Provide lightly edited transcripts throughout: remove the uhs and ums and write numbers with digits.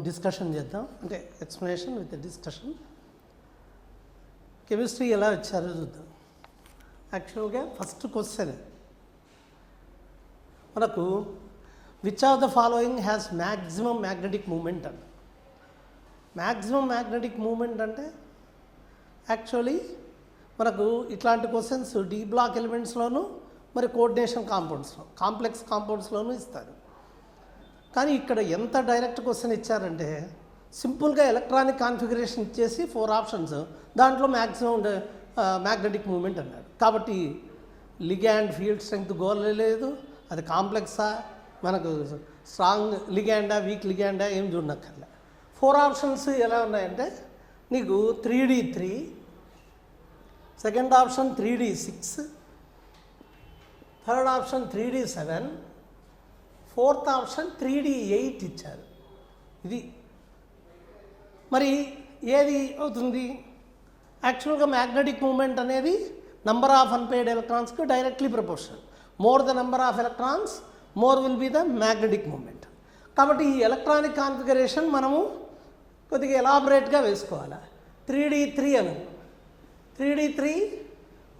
Discussion చేద్దాం, అంటే explanation with discussion. Chemistry ఎలా వచ్చారో చూద్దాం. యాక్చువల్గా ఫస్ట్ క్వశ్చన్ మనకు which of the following has maximum magnetic moment అంట. మ్యాక్సిమం మ్యాగ్నెటిక్ మూమెంట్ అంటే యాక్చువల్లీ మనకు ఇట్లాంటి క్వశ్చన్స్ డి బ్లాక్ ఎలిమెంట్స్లోను మరి కోఆర్డినేషన్ కాంపౌండ్స్లో కాంప్లెక్స్ కాంపౌండ్స్లోనూ ఇస్తారు. కానీ ఇక్కడ ఎంత డైరెక్ట్ క్వశ్చన్ ఇచ్చారంటే సింపుల్గా ఎలక్ట్రానిక్ కాన్ఫిగరేషన్ ఇచ్చేసి 4 ఆప్షన్స్, దాంట్లో మ్యాక్సిమం మ్యాగ్నెటిక్ మూమెంట్ అన్నాడు. కాబట్టి లిగ్యాండ్ ఫీల్డ్ స్ట్రెంగ్త్ గోలేదు, అది కాంప్లెక్సా, మనకు స్ట్రాంగ్ లిగ్యాండా వీక్ లిగ్యాండా ఏం చూడనక్కర్లే. 4 ఆప్షన్స్ ఎలా ఉన్నాయంటే నీకు 3D3, second option 3D6, third option 3D7, fourth option 3D8 ఇచ్చారు. ఇది మరి ఏది అవుతుంది? యాక్చువల్గా మ్యాగ్నెటిక్ మూమెంట్ అనేది నంబర్ ఆఫ్ అన్పెయిడ్ ఎలక్ట్రాన్స్కి directly proportional. More the number of electrons more will be the magnetic moment. కాబట్టి ఈ ఎలక్ట్రానిక్ కాన్ఫిగరేషన్ మనము కొద్దిగా ఎలాబరేట్గా వేసుకోవాలి. 3D3 అని, 3D3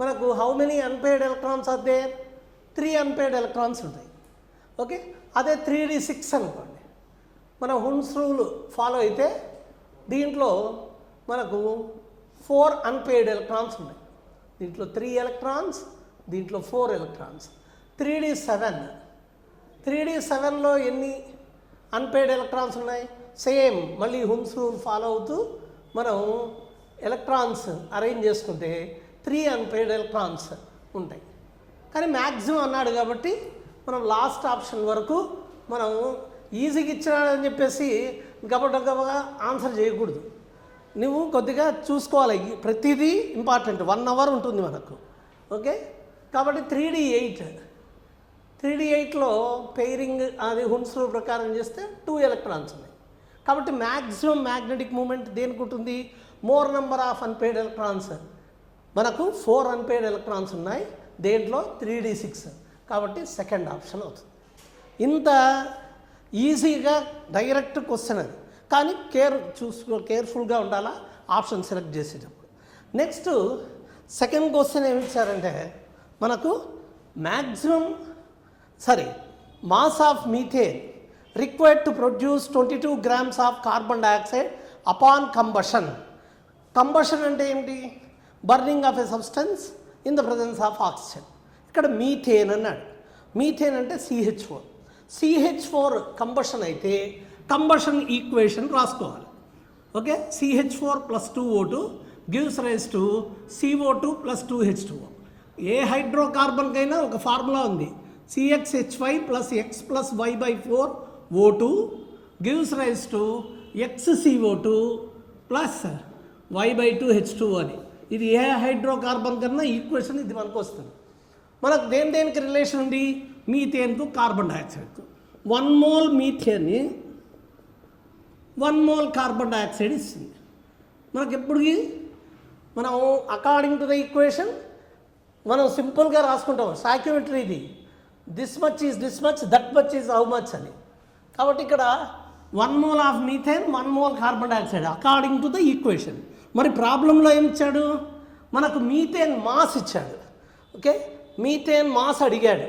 మనకు how many unpaired electrons are there? 3 unpaired electrons ఉంటాయి. ఓకే, అదే 3D6 అనుకోండి, మనం హున్స్ రూల్ ఫాలో అయితే దీంట్లో మనకు 4 అన్పెయిడ్ ఎలక్ట్రాన్స్ ఉన్నాయి. దీంట్లో 3 ఎలక్ట్రాన్స్, దీంట్లో 4 ఎలక్ట్రాన్స్. 3D7లో ఎన్ని అన్పెయిడ్ ఎలక్ట్రాన్స్ ఉన్నాయి? సేమ్ మళ్ళీ హున్స్ రూల్ ఫాలో అవుతూ మనం ఎలక్ట్రాన్స్ అరేంజ్ చేసుకుంటే 3 అన్పెయిడ్ ఎలక్ట్రాన్స్ ఉంటాయి. కానీ మ్యాక్సిమం అన్నాడు కాబట్టి మనం లాస్ట్ ఆప్షన్ వరకు మనం ఈజీగా ఇచ్చినాడని చెప్పేసి గబగబగా ఆన్సర్ చేయకూడదు. నువ్వు కొద్దిగా చూసుకోవాలి, ప్రతిదీ ఇంపార్టెంట్. 1 అవర్ ఉంటుంది మనకు. ఓకే, కాబట్టి 3D8లో పెయిరింగ్ అది హున్స్ రూల్ ప్రకారం చేస్తే 2 ఎలక్ట్రాన్స్ ఉన్నాయి. కాబట్టి మ్యాక్సిమం మ్యాగ్నెటిక్ మూమెంట్ దేనికి ఉంటుంది? More number of unpaired electrons. మనకు 4 అన్పెయిడ్ ఎలక్ట్రాన్స్ ఉన్నాయి దేంట్లో 3D6, కాబట్టి సెకండ్ ఆప్షన్ అవుతుంది. ఇంత ఈజీగా డైరెక్ట్ క్వశ్చన్ అది, కానీ కేర్ఫుల్గా ఉండాలా ఆప్షన్ సెలెక్ట్ చేసేటప్పుడు. నెక్స్ట్ సెకండ్ క్వశ్చన్ ఏమి ఇచ్చారంటే మనకు mass of methane required to produce 22 grams of carbon dioxide upon combustion. Combustion అంటే ఏమిటి? Burning of a substance in the presence of oxygen. ఇక్కడ మీథేన్ అన్నాడు. మీథేన్ అంటే CH4 కంబషన్ అయితే కంబషన్ ఈక్వేషన్ రాసుకోవాలి. Okay, CH4 + 2O2 gives rise to CO2 + 2H2O. ఏ హైడ్రోకార్బన్కైనా ఒక ఫార్ములా ఉంది, CxH5 + X + Y/4O2 gives rise to XCO2 + Y/2H2O అని. ఇది ఏ హైడ్రోకార్బన్ కన్నా ఈక్వేషన్ ఇది మనకు వస్తుంది. మనకు దేనికి రిలేషన్ ఉంది? మీథేన్కు కార్బన్ డైఆక్సైడ్కు. 1 మోల్ మీథేన్ని 1 మోల్ కార్బన్ డైఆక్సైడ్ ఇస్తుంది. మనకు ఎప్పటికీ మనం అకార్డింగ్ టు ద ఈక్వేషన్ మనం సింపుల్గా రాసుకుంటాం. సాక్యుమెట్రీ ఇది, this much is this much, that much is how much అని. కాబట్టి ఇక్కడ 1 mole of methane 1 mole carbon dioxide according to the equation. మరి ప్రాబ్లంలో ఏమి ఇచ్చాడు? మనకు మీథేన్ మాస్ ఇచ్చాడు. ఓకే, మీథేన్ మాస్ అడిగాడు.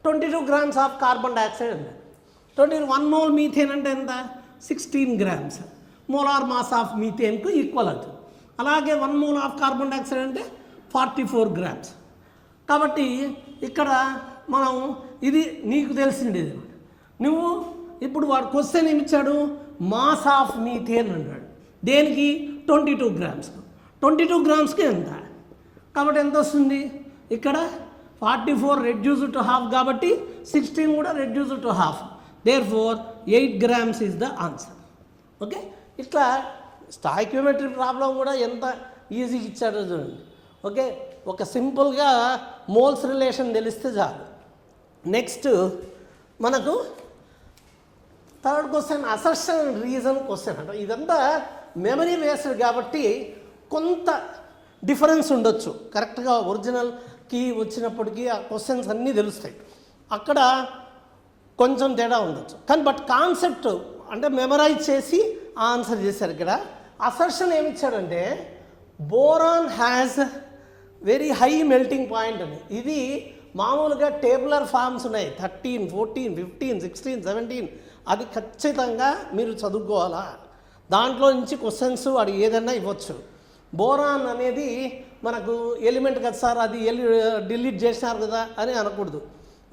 22 grams ఆఫ్ కార్బన్ డైఆక్సైడ్ అన్నాడు. 1 మోల్ మీథేన్ అంటే ఎంత? 16 grams. మోలార్ మాస్ ఆఫ్ మీథేన్కు ఈక్వల్ అవుతుంది. అలాగే 1 మోల్ ఆఫ్ కార్బన్ డైఆక్సైడ్ అంటే 44 grams. కాబట్టి ఇక్కడ మనం ఇది నీకు తెలిసిండేది. నువ్వు ఇప్పుడు వాడు క్వశ్చన్ ఏమి ఇచ్చాడు? మాస్ ఆఫ్ మీథేన్ అన్నాడు. దేనికి? 22 grams. 22 gramsకి ఎంత? కాబట్టి ఎంత వస్తుంది? ఇక్కడ 44 రెడ్యూస్డ్ టు హాఫ్ కాబట్టి 16 కూడా reduced to half. Therefore 8 grams is the answer. Okay, ఇట్లా స్టాయిక్యోమెట్రీ ప్రాబ్లం కూడా ఎంత ఈజీగా ఇచ్చాడో చూడండి. ఓకే, ఒక సింపుల్గా మోల్స్ రిలేషన్ తెలిస్తే చాలు. నెక్స్ట్ మనకు third question assertion reason question అంట. ఇదంతా మెమరీ బేస్డ్ కాబట్టి కొంత డిఫరెన్స్ ఉండొచ్చు. కరెక్ట్గా ఒరిజినల్కి వచ్చినప్పటికీ ఆ క్వశ్చన్స్ అన్నీ తెలుస్తాయి, అక్కడ కొంచెం తేడా ఉండొచ్చు. కానీ బట్ కాన్సెప్ట్ అంటే మెమరైజ్ చేసి ఆన్సర్ చేశారు. ఇక్కడ అసర్షన్ ఏమి ఇచ్చాడంటే boron has very high melting point అని. ఇది మామూలుగా టేబులర్ ఫార్మ్స్ ఉన్నాయి 13, 14, 15, 16, 17. అది ఖచ్చితంగా మీరు చదువుకోవాలా. దాంట్లో నుంచి క్వశ్చన్స్ వాడు ఏదైనా ఇవ్వచ్చు. బోరాన్ అనేది మనకు ఎలిమెంట్ కదా సార్, అది డిలీట్ చేసినారు కదా అని అనకూడదు.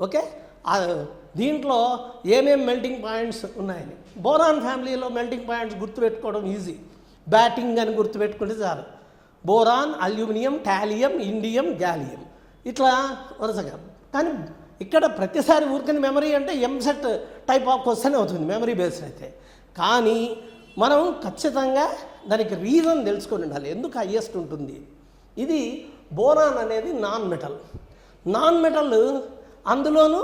ఓకే, దీంట్లో ఏమేమి మెల్టింగ్ పాయింట్స్ ఉన్నాయని. బోరాన్ ఫ్యామిలీలో మెల్టింగ్ పాయింట్స్ గుర్తుపెట్టుకోవడం ఈజీ. బ్యాటింగ్ అని గుర్తుపెట్టుకుంటే చాలు. Boron, aluminium, thallium, indium, gallium, ఇట్లా వరుసగా. కానీ ఇక్కడ ప్రతిసారి ఊరికని మెమరీ అంటే ఎంసెట్ టైప్ ఆఫ్ క్వశ్చన్ అవుతుంది మెమరీ బేస్డ్ అయితే. కానీ మనం ఖచ్చితంగా దానికి రీజన్ తెలుసుకొని ఉండాలి, ఎందుకు హయ్యెస్ట్ ఉంటుంది. ఇది బోరాన్ అనేది నాన్ మెటల్. నాన్ మెటల్ అందులోనూ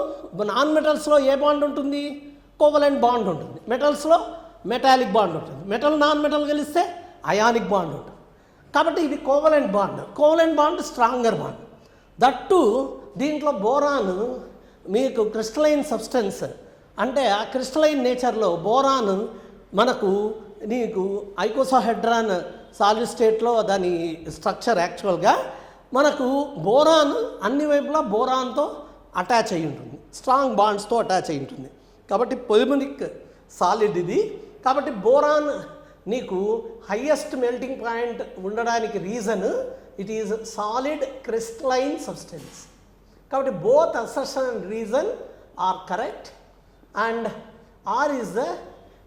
నాన్ మెటల్స్లో ఏ బాండ్ ఉంటుంది? కోవలెంట్ బాండ్ ఉంటుంది. మెటల్స్లో మెటాలిక్ బాండ్ ఉంటుంది. మెటల్ నాన్ మెటల్ కలిస్తే అయానిక్ బాండ్ ఉంటుంది. కాబట్టి ఇది covalent bond. Covalent bond stronger bond. That దీంట్లో బోరాన్ మీకు క్రిస్టలైన్ సబ్స్టెన్స్ అంటే ఆ క్రిస్టలైన్ నేచర్లో బోరాన్ మనకు నీకు ఐకోసాహెడ్రాన్ సాలిడ్ స్టేట్లో దాని స్ట్రక్చర్ యాక్చువల్గా మనకు బోరాన్ అన్ని వైపులా బోరాన్తో అటాచ్ అయి ఉంటుంది, స్ట్రాంగ్ బాండ్స్తో అటాచ్ అయి ఉంటుంది. కాబట్టి పొలిమరిక్ సాలిడ్ ఇది. కాబట్టి బోరాన్ నీకు హయ్యెస్ట్ మెల్టింగ్ పాయింట్ ఉండడానికి reason it is solid crystalline substance. కాబట్టి both assertion and reason are correct and R is the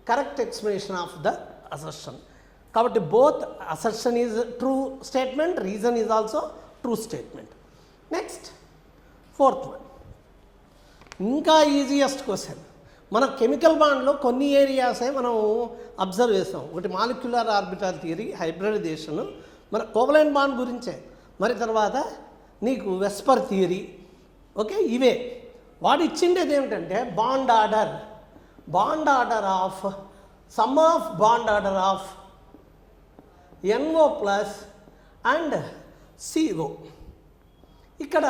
correct explanation of the assertion. కాబట్టి both assertion is true statement, reason is also true statement. Next 4th one, ఇంకా easiest question. మన chemical బాండ్లో కొన్ని ఏరియాసే మనం observe చేస్తాం. ఒకటి molecular orbital theory, hybridisation, మన కోవలెంట్ బాండ్ గురించే. మరి తర్వాత నీకు వెస్పర్ థియరీ. ఓకే, ఇవే వాడు ఇచ్చిండేది ఏమిటంటే bond order of some of bond order of NO plus and CO. ఇక్కడ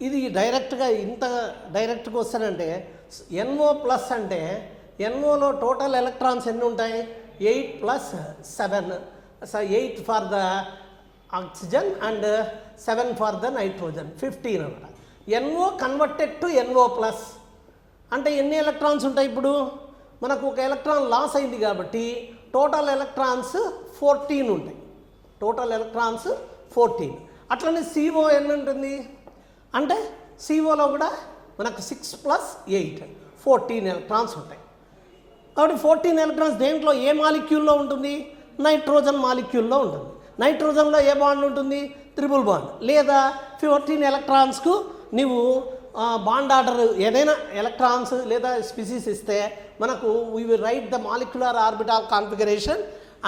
ఇది డైరెక్ట్గా ఇంత డైరెక్ట్గా వస్తానంటే NO ప్లస్ అంటే NOలో టోటల్ ఎలక్ట్రాన్స్ ఎన్ని ఉంటాయి? 8 + 7. 8 for the oxygen and 7 for the nitrogen, 15 అనమాట. NO converted to NO plus అంటే ఎన్ని ఎలక్ట్రాన్స్ ఉంటాయి? ఇప్పుడు మనకు ఒక ఎలక్ట్రాన్ లాస్ అయింది కాబట్టి టోటల్ ఎలక్ట్రాన్స్ 14 ఉంటాయి. Total electrons 14. అట్లనే CO ఎన్ని ఉంటుంది అంటే COలో కూడా మనకు 6 + 8 14 ఎలక్ట్రాన్స్ ఉంటాయి. కాబట్టి 14 ఎలక్ట్రాన్స్ దేంట్లో ఏ మాలిక్యూల్లో ఉంటుంది? నైట్రోజన్ మాలిక్యూల్లో ఉంటుంది. నైట్రోజన్లో ఏ బాండ్ ఉంటుంది? Triple bond. లేదా 14 ఎలక్ట్రాన్స్కు నీవు బాండ్ ఆర్డర్ ఏదైనా ఎలక్ట్రాన్స్ లేదా స్పీసీస్ ఇస్తే మనకు we will write the molecular orbital configuration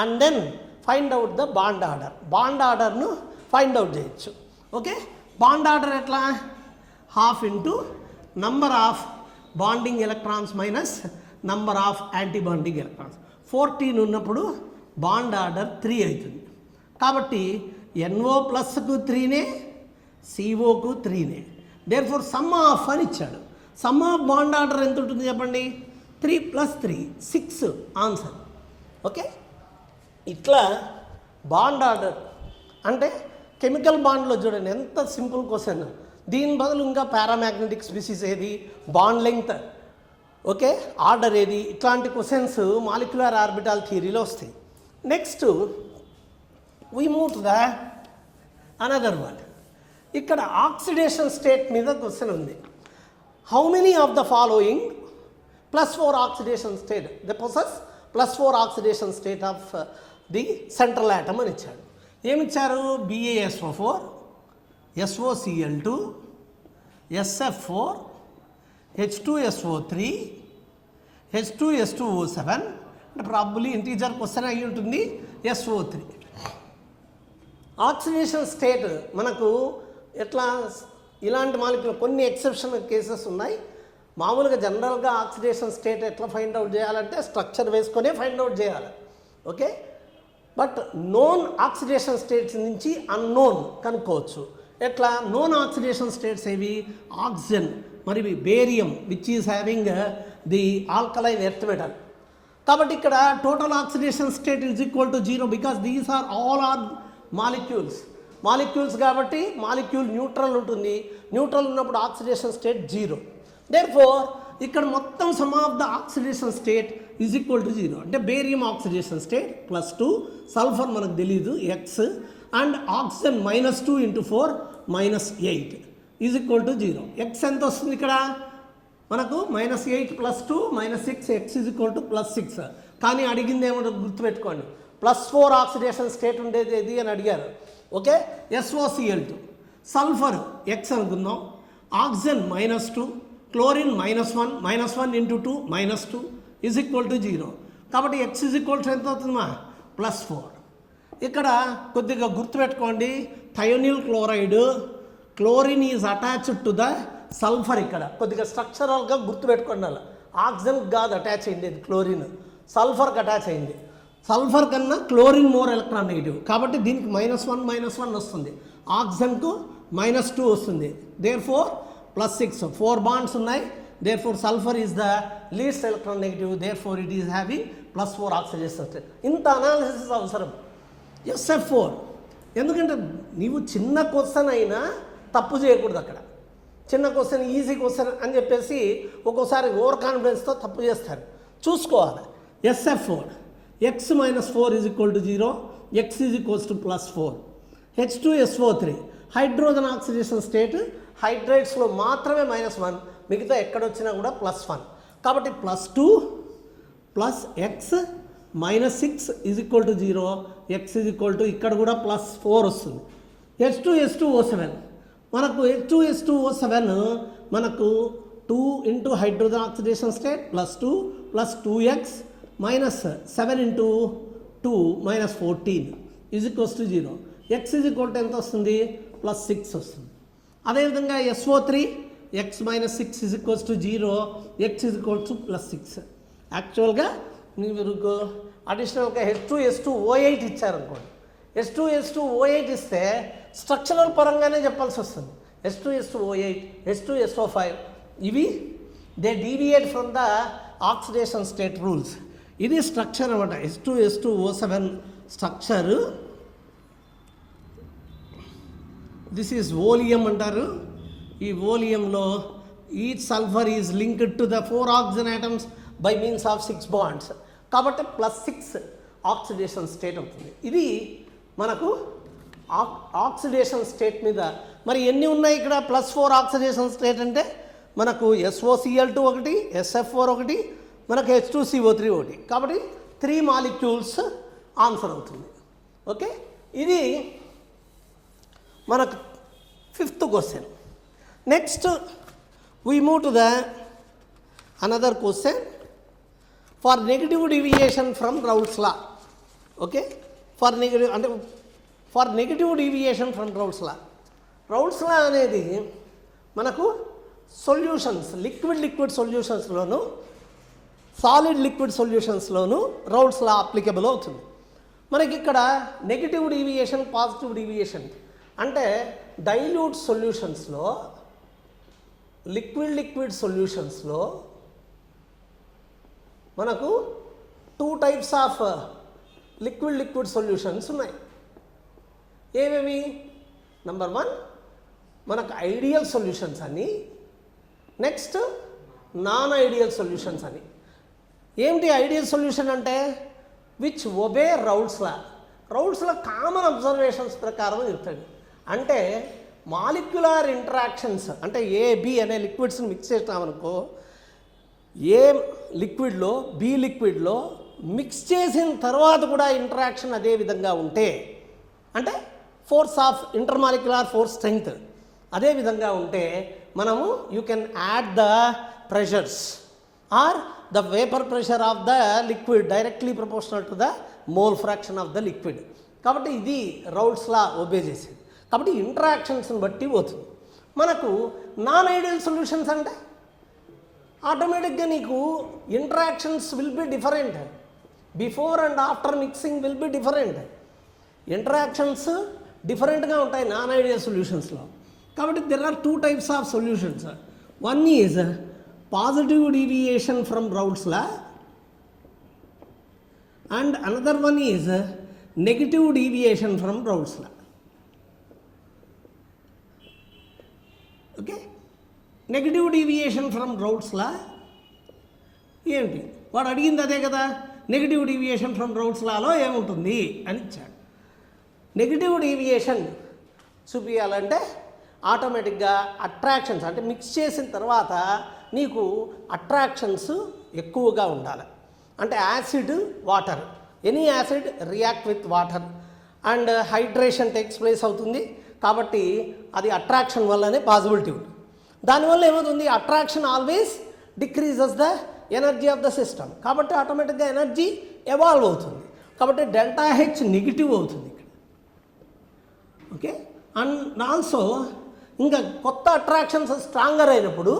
and then find out the bond order. Bond ఆర్డర్ను ఫైండ్ అవుట్ చేయొచ్చు. ఓకే, బాండ్ ఆర్డర్ ఎట్లా? ½ into number of bonding electrons minus number of anti bonding electrons. 14 ఉన్నప్పుడు bond order 3 అవుతుంది. కాబట్టి NO ప్లస్కు 3నే, COకు 3నే. దేర్ ఫోర్ సమ్ ఆఫ్ అని ఇచ్చాడు. సమ్ ఆఫ్ బాండ్ ఆర్డర్ ఎంత ఉంటుంది చెప్పండి? 3 + 3 6 ఆన్సర్. ఓకే, ఇట్లా బాండ్ ఆర్డర్ అంటే కెమికల్ బాండ్లో చూడండి ఎంత సింపుల్ క్వశ్చన్. దీని బదులు ఇంకా పారామాగ్నెటిక్ స్పీసీస్ ఏది, బాండ్ లెంగ్త్, ఓకే, ఆర్డర్ ఏది, ఇట్లాంటి క్వశ్చన్స్ మాలిక్యులర్ ఆర్బిటాల్ థియరీలో వస్తాయి. Next we move to the another one. ఇక్కడ ఆక్సిడేషన్ స్టేట్ మీద క్వశ్చన్ ఉంది. How many of the following +4 oxidation state the possess +4 oxidation state of the central atom అని ఇచ్చాడు. ఏమిచ్చారు? BaSO4, SOCl2, SF4, H2SO3, H2S2O7. అంటే probably integer question అయ్యి ఉంటుంది. SO3 oxidation state మనకు ఎట్లా ఇలాంటి మాలిక్యూల్ కొన్ని ఎక్సెప్షన్ కేసెస్ ఉన్నాయి. మామూలుగా జనరల్గా ఆక్సిడేషన్ స్టేట్ ఎట్లా ఫైండ్ అవుట్ చేయాలంటే స్ట్రక్చర్ వేసుకొనే ఫైండ్ అవుట్ చేయాలి. Okay, but known oxidation states నుంచి అన్నోన్ కనుక్కోవచ్చు. ఎట్లా? నోన్ ఆక్సిడేషన్ స్టేట్స్ ఏవి? ఆక్సిజన్, మరి barium which is having the alkaline earth metal, కాబట్టి ఇక్కడ total oxidation state is equal to 0 because these are all are molecules కాబట్టి molecule neutral ఉంటుంది. Neutral ఉన్నప్పుడు ఆక్సిడేషన్ స్టేట్ 0. దేర్ఫోర్ ఇక్కడ మొత్తం sum of the oxidation state is equal to 0. అంటే barium oxidation state +2, sulphur మనకు తెలీదు x, and oxygen -2 × 4 -8 is equal to 0. x ఎంత వస్తుంది ఇక్కడ మనకు -8 + 2 -6, x ఈజ్ ఈక్వల్ టు +6. కానీ అడిగింది ఏమో గుర్తుపెట్టుకోండి, +4 ఆక్సిడేషన్ స్టేట్ ఉండేది ఏది అని అడిగారు. ఓకే, SOCl2, సల్ఫర్ x అనుకుందాం, oxygen -2, chlorine -1, -1 × 2 -2 is equal to 0. కాబట్టి x ఈజ్ ఈక్వల్ టు ఎంత అవుతుందమ్మా +4. ఇక్కడ కొద్దిగా గుర్తుపెట్టుకోండి, thionyl chloride, chlorine is attached to the sulphur. ఇక్కడ కొద్దిగా స్ట్రక్చరల్గా గుర్తుపెట్టుకోండి, అలా ఆక్సిజన్ కాదు అటాచ్ అయింది, క్లోరిన్ సల్ఫర్కి అటాచ్ అయింది. సల్ఫర్ కన్నా క్లోరిన్ మోర్ ఎలక్ట్రాన్ నెగిటివ్ కాబట్టి దీనికి -1 -1 వస్తుంది, ఆక్సిజన్కు -2 వస్తుంది. దేర్ఫోర్ +6, 4 బాండ్స్ ఉన్నాయి. Therefore sulphur is the least electron negative, therefore it is having +4 oxidation state. ఇంత అనాలిసిస్ అవసరం. SF4 ఎందుకంటే నీవు చిన్న క్వశ్చన్ అయినా తప్పు చేయకూడదు. అక్కడ చిన్న క్వశ్చన్ ఈజీ క్వశ్చన్ అని చెప్పేసి ఒక్కోసారి ఓవర్ కాన్ఫిడెన్స్తో తప్పు చేస్తారు, చూసుకోవాలి. SF4 x - 4 is equal to 0, x is equals to +4. H2SO3 hydrogen oxidation state, హైడ్రేట్స్లో మాత్రమే -1, మిగతా ఎక్కడొచ్చినా కూడా +1. కాబట్టి +2 + x -6 is equal to 0, x is equal to ఇక్కడ కూడా +4 వస్తుంది. H2S2O7 మనకు H2S2O7 మనకు 2 × hydrogen oxidation state +2 + 2x -7 × 2 -14 is equals to 0. x is equal to ఎంత వస్తుంది +6 వస్తుంది. అదేవిధంగా SO3 x - 6 is equals to 0, x is equals to +6. యాక్చువల్గా మీరు అడిషనల్గా H2S2O8 ఇచ్చారనుకోండి, H2S2O8 ఇస్తే స్ట్రక్చరల్ పరంగానే చెప్పాల్సి వస్తుంది. H2S2O8, H2SO5 ఇవి they deviate from the oxidation state rules. ఇది స్ట్రక్చర్ అనమాట. H2S2O7 structure, this is oleum అంటారు. ఈ ఓలియంలో each sulphur is linked to the 4 oxygen atoms by means of 6 bonds. కాబట్టి +6 ఆక్సిడేషన్ స్టేట్ అవుతుంది. ఇది మనకు ఆక్సిడేషన్ స్టేట్ మీద. మరి ఎన్ని ఉన్నాయి ఇక్కడ +4 ఆక్సిడేషన్ స్టేట్ అంటే మనకు SOCl2 ఒకటి, SF4 ఒకటి, మనకు H2CO3 ఒకటి. కాబట్టి 3 మాలిక్యూల్స్ ఆన్సర్ అవుతుంది. ఓకే, ఇది మనకు 5th question. Next we move to the another question for negative deviation from Raoult's law. Okay, for negative deviation from Raoult's law. Raoult's law అనేది మనకు సొల్యూషన్స్, లిక్విడ్ సొల్యూషన్స్లోను, సాలిడ్ లిక్విడ్ సొల్యూషన్స్లోను Raoult's law applicable అవుతుంది. మనకి ఇక్కడ negative deviation, positive deviation అంటే dilute సొల్యూషన్స్లో, liquid సొల్యూషన్స్లో మనకు 2 టైప్స్ ఆఫ్ లిక్విడ్ సొల్యూషన్స్ ఉన్నాయి. ఏమేమి? నెంబర్ 1 మనకు ఐడియల్ సొల్యూషన్స్ అని, నెక్స్ట్ నాన్ ఐడియల్ సొల్యూషన్స్ అని. ఏమిటి ఐడియల్ సొల్యూషన్ అంటే? Which obey Raoult's law. Raoult's law common observations ప్రకారం చెప్తాడు. అంటే మాలిక్యులర్ ఇంటరాక్షన్స్, అంటే AB అనే లిక్విడ్స్ని మిక్స్ చేస్తామనుకో, ఏ లిక్విడ్లో బి లిక్విడ్లో మిక్స్ చేసిన తర్వాత కూడా ఇంటరాక్షన్ అదే విధంగా ఉంటే, అంటే force of intermolecular force strength అదే విధంగా ఉంటే మనము you can add the pressures or the vapour pressure of the liquid directly proportional to the mole fraction of the liquid. కాబట్టి ఇది Raoult's law ఒబే చేసేది. కాబట్టి ఇంటరాక్షన్స్ని బట్టి పోతుంది. మనకు నాన్ ఐడియల్ సొల్యూషన్స్ అంటే ఆటోమేటిక్గా నీకు interactions will be different, before and after mixing will be different. Interactions డిఫరెంట్గా ఉంటాయి నాన్ ఐడియల్ సొల్యూషన్స్లో. కాబట్టి there are 2 types of solutions. One is positive deviation from Raoult's law and another one is negative deviation from Raoult's law. Okay, negative deviation from Raoult's law ఏంటి, వాడు అడిగింది అదే కదా, negative deviation from Raoult's లాలో ఏముంటుంది అని ఇచ్చాడు. Negative deviation చూపించాలంటే ఆటోమేటిక్గా అట్రాక్షన్స్ అంటే మిక్స్ చేసిన తర్వాత నీకు అట్రాక్షన్స్ ఎక్కువగా ఉండాలి. అంటే acid water, any acid react with water and hydration takes place అవుతుంది. కాబట్టి అది అట్రాక్షన్ వల్లనే పాసిబిలిటీ ఉంది. దానివల్ల ఏమవుతుంది, attraction always decreases the energy of the system. కాబట్టి ఆటోమేటిక్గా ఎనర్జీ ఎవాల్వ్ అవుతుంది. కాబట్టి డెల్టా హెచ్ నెగిటివ్ అవుతుంది ఇక్కడ. ఓకే, అండ్ ఆల్సో ఇంకా కొత్త అట్రాక్షన్స్ స్ట్రాంగర్ అయినప్పుడు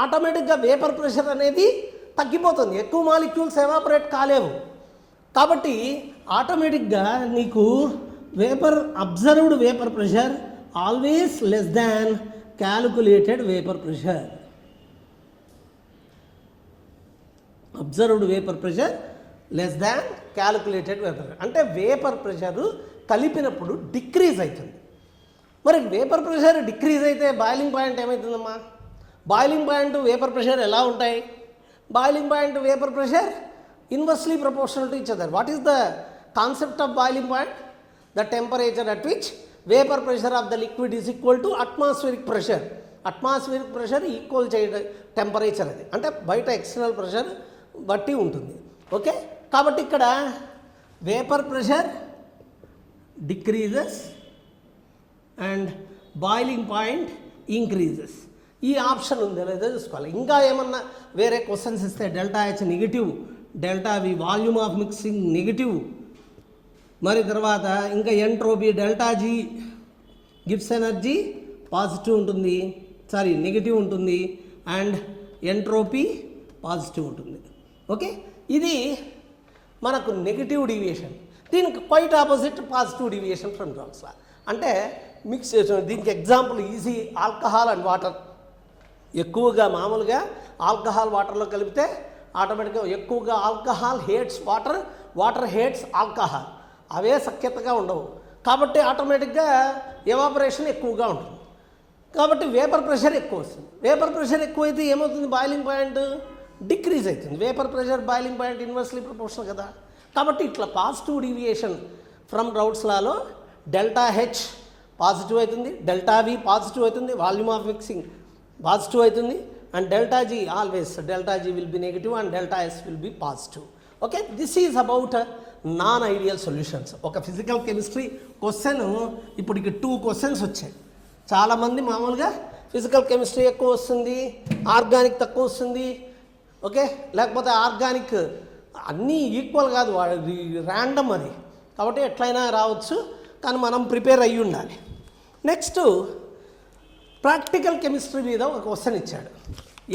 ఆటోమేటిక్గా వేపర్ ప్రెషర్ అనేది తగ్గిపోతుంది, ఎక్కువ మాలిక్యూల్స్ ఎవాపరేట్ కాలేవు. కాబట్టి ఆటోమేటిక్గా నీకు observed vapour pressure always less than calculated vapour pressure. Observed vapour pressure less than calculated vapour pressure అంటే వేపర్ ప్రెషర్ కలిపినప్పుడు డిక్రీజ్ అవుతుంది. మరి వేపర్ ప్రెషర్ డిక్రీజ్ అయితే బాయిలింగ్ పాయింట్ ఏమవుతుందమ్మా? బాయిలింగ్ పాయింట్ వేపర్ ప్రెషర్ ఎలా ఉంటాయి? Boiling point vapour pressure inversely proportional to each other. What is the concept of boiling point? The temperature at which vapour pressure of the liquid is equal to atmospheric pressure. Atmospheric pressure equal చేయడం temperature అది, అంటే బయట external pressure బట్టి ఉంటుంది. Okay, కాబట్టి ఇక్కడ vapour pressure decreases and boiling point increases. ఈ option ఉంది లేదో చూసుకోవాలి. ఇంకా ఏమన్నా వేరే క్వశ్చన్స్ ఇస్తే delta H negative, delta V volume of mixing negative, మరి తర్వాత ఇంకా ఎంట్రోపీ డెల్టా జీ గివ్స్ ఎనర్జీ పాజిటివ్ ఉంటుంది, నెగిటివ్ ఉంటుంది, అండ్ ఎంట్రోపీ పాజిటివ్ ఉంటుంది. ఓకే, ఇది మనకు నెగిటివ్ డీవియేషన్. దీనికి quite opposite positive deviation from Raoult's law. అంటే మిక్స్ దీనికి example easy, alcohol and water. ఎక్కువగా మామూలుగా ఆల్కహాల్ వాటర్లో కలిపితే ఆటోమేటిక్గా ఎక్కువగా alcohol hates water, water hates alcohol, అవే సఖ్యతగా ఉండవు. కాబట్టి ఆటోమేటిక్గా ఎవాపరేషన్ ఎక్కువగా ఉంటుంది. కాబట్టి వేపర్ ప్రెషర్ ఎక్కువ వస్తుంది. వేపర్ ప్రెషర్ ఎక్కువైతే ఏమవుతుంది, బాయిలింగ్ పాయింట్ డిక్రీజ్ అవుతుంది. Vapour pressure boiling point inversely proportional కదా. కాబట్టి ఇట్లా పాజిటివ్ డీవియేషన్ ఫ్రమ్ రౌల్స్ లాలో డెల్టా హెచ్ పాజిటివ్ అవుతుంది, డెల్టా వి పాజిటివ్ అవుతుంది, వాల్యూమ్ ఆఫ్ మిక్సింగ్ పాజిటివ్ అవుతుంది, and delta G always delta G will be negative and delta S will be positive. Okay, this is about non ideal solutions. ఒక physical chemistry question ఇప్పటికి 2 questions వచ్చాయి. చాలామంది మామూలుగా physical chemistry ఎక్కువ వస్తుంది, organic తక్కువ వస్తుంది. ఓకే, లేకపోతే ఆర్గానిక్ అన్నీ ఈక్వల్ కాదు, ర్యాండమ్ అది. కాబట్టి ఎట్లయినా రావచ్చు, కానీ మనం ప్రిపేర్ అయ్యి ఉండాలి. నెక్స్ట్ ప్రాక్టికల్ కెమిస్ట్రీ మీద ఒక క్వశ్చన్ ఇచ్చాడు.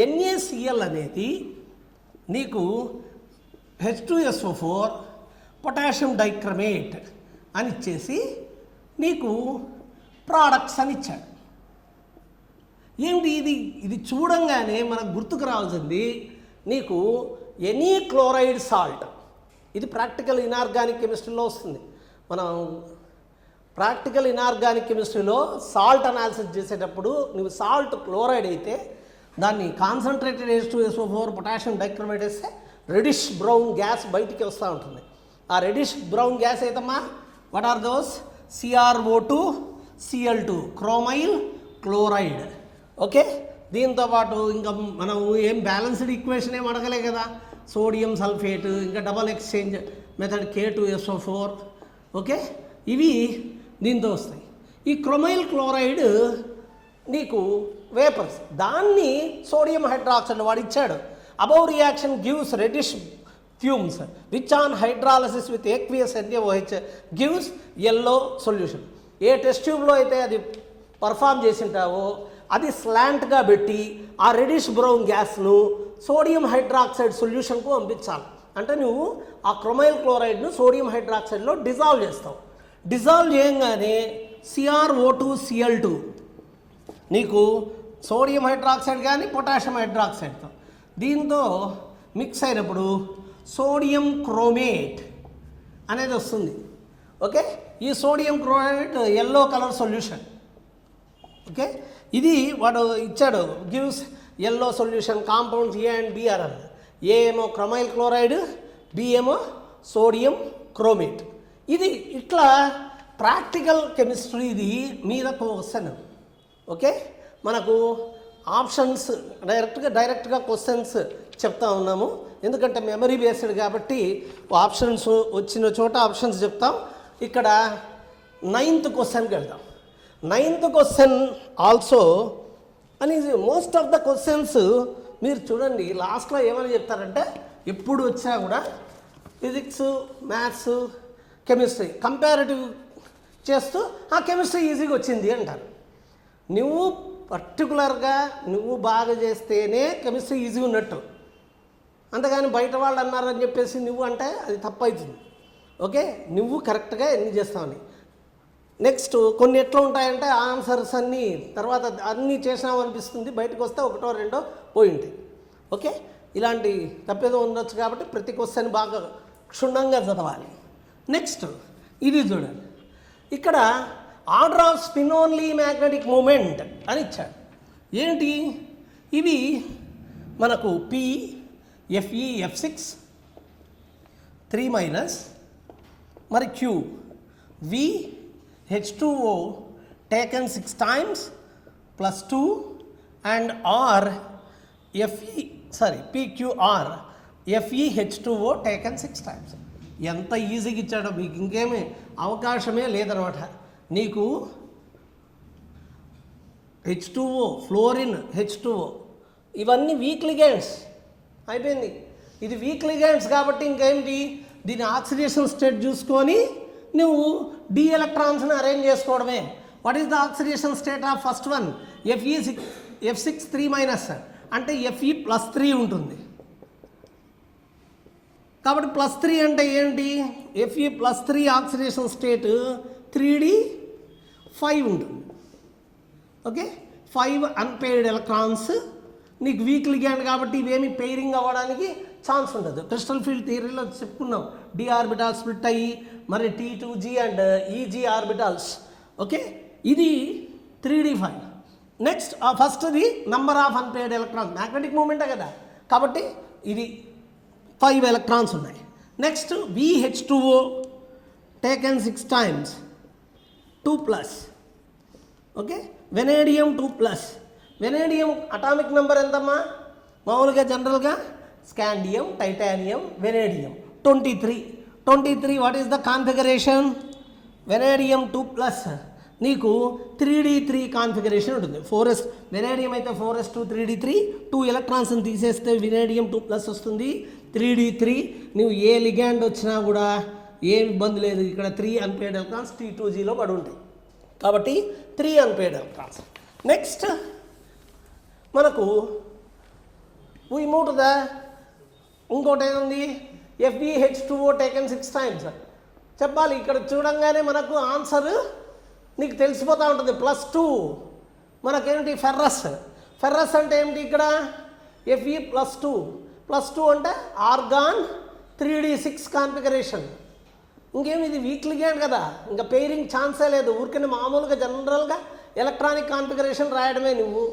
NaCl అనేది నీకు H2SO4 పొటాషియం డైక్రమేట్ అని ఇచ్చేసి నీకు ప్రోడక్ట్స్ అని ఇచ్చాడు. ఏమిటి ఇది చూడంగానే మనకు గుర్తుకు రావాల్సింది నీకు ఎనీ క్లోరైడ్ సాల్ట్. ఇది ప్రాక్టికల్ ఇనార్గానిక్ కెమిస్ట్రీలో వస్తుంది. మనం ప్రాక్టికల్ ఇనార్గానిక్ కెమిస్ట్రీలో సాల్ట్ అనాలిసిస్ చేసేటప్పుడు నువ్వు సాల్ట్ క్లోరైడ్ అయితే దాన్ని కాన్సన్ట్రేటెడ్ H2SO4 పొటాషియం డైక్రోమేట్ వేస్తే రెడిష్ బ్రౌన్ గ్యాస్ బయటికి వస్తూ ఉంటుంది. ఆ రెడిష్ బ్రౌన్ గ్యాస్ అయితమ్మా what are those? CrO2 Cl2 chromyl chloride. Okay, దీంతోపాటు ఇంకా మనం ఏం బ్యాలెన్స్డ్ ఈక్వేషన్ ఏం అడగలే కదా. సోడియం సల్ఫేట్, ఇంకా double exchange method K2SO4. Okay, ఇవి దీంతో వస్తాయి. ఈ క్రోమైల్ క్లోరైడ్ నీకు వేపర్స్, దాన్ని సోడియం హైడ్రాక్సైడ్ వాడు ఇచ్చాడు. Above reaction gives reddish fumes which on hydrolysis with aqueous NaOH gives yellow solution. A test ట్యూబ్లో అయితే అది పర్ఫామ్ చేసింటావో అది స్లాంట్గా పెట్టి ఆ రెడిష్ బ్రౌన్ గ్యాస్ను సోడియం హైడ్రాక్సైడ్ సొల్యూషన్కు పంపించాలి. అంటే నువ్వు ఆ క్రోమైల్ క్లోరైడ్ను సోడియం హైడ్రాక్సైడ్లో డిజాల్వ్ చేస్తావు. డిజాల్వ్ చేయగానే CrO2 Cl2 నీకు సోడియం హైడ్రాక్సైడ్ కానీ పొటాషియం హైడ్రాక్సైడ్తో దీంతో మిక్స్ అయినప్పుడు సోడియం క్రోమేట్ అనేది వస్తుంది. ఓకే, ఈ sodium chloride yellow colour solution. Okay, ఇది వాడు ఇచ్చాడు, gives yellow solution compounds A and B are అని. ఏ ఏమో క్రొమైల్ క్లోరైడ్, బి ఏమో సోడియం క్రోమేట్. ఇది ఇట్లా ప్రాక్టికల్ కెమిస్ట్రీ ఇది మీద క్వశ్చన్. ఓకే, మనకు ఆప్షన్స్ డైరెక్ట్గా క్వశ్చన్స్ చెప్తా ఉన్నాము, ఎందుకంటే మెమరీ బేస్డ్ కాబట్టి ఆప్షన్స్ వచ్చిన చోట ఆప్షన్స్ చెప్తాం. ఇక్కడ 9th క్వశ్చన్కి వెళ్దాం. 9th క్వశ్చన్ ఆల్సో అని మోస్ట్ ఆఫ్ ద క్వశ్చన్స్ మీరు చూడండి లాస్ట్లో ఏమని చెప్తారంటే, ఎప్పుడు వచ్చా కూడా ఫిజిక్స్, మ్యాథ్స్, కెమిస్ట్రీ కంపారిటివ్ చేస్తూ ఆ కెమిస్ట్రీ ఈజీగా వచ్చింది అంటారు. నువ్వు పర్టికులర్గా నువ్వు బాగా చేస్తేనే కెమిస్ట్రీ ఈజీగా ఉన్నట్టు, అంతగాని బయట వాళ్ళు అన్నారని చెప్పేసి నువ్వు అంటే అది తప్పు అవుతుంది. ఓకే, నువ్వు కరెక్ట్గా ఎన్ని చేస్తావని. నెక్స్ట్ కొన్ని ఎట్లా ఉంటాయంటే ఆన్సర్స్ అన్నీ తర్వాత అన్నీ చేసినావు అనిపిస్తుంది, బయటకు వస్తే ఒకటో రెండో పోయి ఉంటాయి. ఓకే, ఇలాంటి తప్పేదో ఉండొచ్చు కాబట్టి ప్రతి క్వశ్చన్ బాగా క్షుణ్ణంగా చదవాలి. నెక్స్ట్ ఇది చూడండి, ఇక్కడ order of spin only magnetic moment అని ఇచ్చాడు. ఏంటి ఇవి మనకు పి ఎఫ్ఈ F6 3- మరి Q V H2O taken 6 times +2 and R F E PQR FE H2O taken 6 times. ఎంత ఈజీగా ఇచ్చాడో మీకు ఇంకేమీ అవకాశమే లేదనమాట. నీకు H2O, ఫ్లోరిన్, H2O ఇవన్నీ వీక్ లిగెండ్స్ అయిపోయింది. ఇది వీక్ లిగెండ్స్ కాబట్టి ఇంకేంటి, దీని ఆక్సిడేషన్ స్టేట్ చూసుకొని నువ్వు డి ఎలక్ట్రాన్స్ని అరేంజ్ చేసుకోవడమే. What is the oxidation state of first one? F6 3- అంటే Fe +3 ఉంటుంది. కాబట్టి +3 అంటే ఏంటి, Fe +3 ఆక్సిడేషన్ స్టేట్ 3d5 ఉంటుంది. Okay, 5 unpaired electrons. నీకు వీక్ లిగ్యాండ్ కాబట్టి ఇవేమి పెయిరింగ్ అవ్వడానికి ఛాన్స్ ఉండదు. క్రిస్టల్ ఫీల్డ్ థియరీలో చెప్పుకున్నాం, డి ఆర్బిటాల్స్ స్ప్లిట్ అయ్యి మరి T2G and EG orbitals. Okay, ఇది 3d5. నెక్స్ట్ ఫస్ట్ది number of unpaired electrons, magnetic మూమెంటే కదా కాబట్టి ఇది 5 ఎలక్ట్రాన్స్ ఉన్నాయి. Next VH2O taken 6 times 2+. Okay, vanadium 2+. Vanadium atomic number ఎంతమ్మా మామూలుగా జనరల్గా? Scandium, titanium, vanadium 23. What is the configuration? Vanadium 2+. నీకు 3d3 కాన్ఫిగరేషన్ ఉంటుంది. 4s వెనేడియం అయితే 4s2 3d3, 2 ఎలక్ట్రాన్స్ని తీసేస్తే వెనేడియం 2+ వస్తుంది 3d3. నువ్వు ఏ లిగ్యాండ్ వచ్చినా కూడా ఏం ఇబ్బంది లేదు. ఇక్కడ 3 అన్పెయిర్డ్ ఎలక్ట్రాన్స్ T2Gలో పడి ఉంటాయి కాబట్టి 3 అన్పెయిర్డ్ ఎలక్ట్రాన్స్. నెక్స్ట్ మనకు వీ మూవ్ టు ద ఇంకోటి ఏముంది, FeH2O టేకెన్ 6 times చెప్పాలి. ఇక్కడ చూడంగానే మనకు ఆన్సర్ నీకు తెలిసిపోతూ ఉంటుంది. +2 మనకేమిటి, ఫెర్రస్ అంటే ఏమిటి ఇక్కడ Fe +2 అంటే ఆర్గాన్ 3d6 కాన్ఫిగరేషన్. ఇంకేమి ఇది వీక్ లిగ్యాండ్ కదా, ఇంకా పెయిరింగ్ ఛాన్సే లేదు. ఊరికనే మామూలుగా జనరల్గా ఎలక్ట్రానిక్ కాన్ఫిగరేషన్ రాయడమే నువ్వు.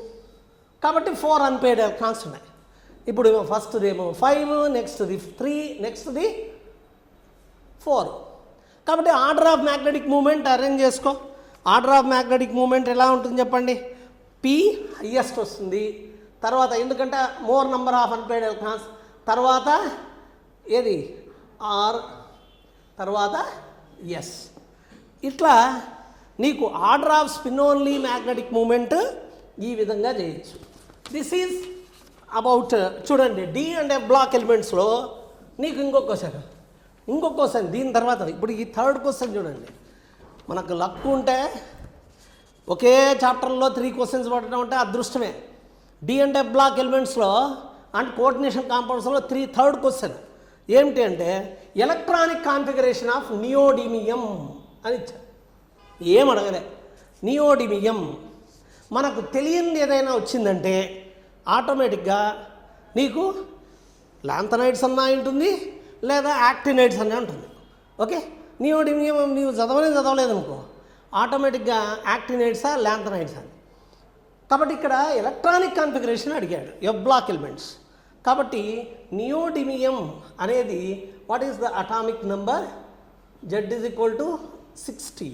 కాబట్టి 4 అన్పెయిర్డ్ ఎలక్ట్రాన్స్ ఉన్నాయి. ఇప్పుడు ఫస్ట్ది ఏమో 5, నెక్స్ట్ది 3, నెక్స్ట్ది 4. కాబట్టి order of magnetic moment arrange చేసుకో. ఆర్డర్ ఆఫ్ మ్యాగ్నెటిక్ మూమెంట్ ఎలా ఉంటుంది చెప్పండి? P హైయెస్ట్ వస్తుంది, తర్వాత ఎందుకంటే more number of unpaired electrons, తర్వాత ఏది R, తర్వాత S. ఇట్లా నీకు order of spin only magnetic moment ఈ విధంగా చేయొచ్చు. దిస్ ఈజ్ అబౌట్ చూడండి D అండ్ F బ్లాక్ ఎలిమెంట్స్లో నీకు ఇంకొక క్వశ్చన్ దీని తర్వాత. ఇప్పుడు ఈ 3rd క్వశ్చన్ చూడండి, మనకు లక్ ఉంటే ఒకే చాప్టర్లో 3 క్వశ్చన్స్ పడడం అంటే అదృష్టమే. D అండ్ F బ్లాక్ ఎలిమెంట్స్లో అండ్ కోఆర్డినేషన్ కాంపౌండ్స్లో 3rd క్వశ్చన్ ఏమిటి అంటే ఎలక్ట్రానిక్ కాన్ఫిగరేషన్ ఆఫ్ నియోడిమియం అని ఇచ్చారు. ఏం అడగలే, నియోడిమియం. మనకు తెలియనిది ఏదైనా వచ్చిందంటే ఆటోమేటిక్గా నీకు లాంథనైడ్స్ అన్నా ఉంటుంది లేదా యాక్టినైడ్స్ అన్నా ఉంటుంది. ఓకే, నియోడిమియం నీవు చదవలేదనుకో ఆటోమేటిక్గా యాక్టినైట్సా ల్యాంథనైట్సా. కాబట్టి ఇక్కడ ఎలక్ట్రానిక్ కాన్ఫిగరేషన్ అడిగాడు, ఎఫ్ బ్లాక్ ఎలిమెంట్స్. కాబట్టి నియోడిమియం అనేది what is the atomic number? Z is equal to 60.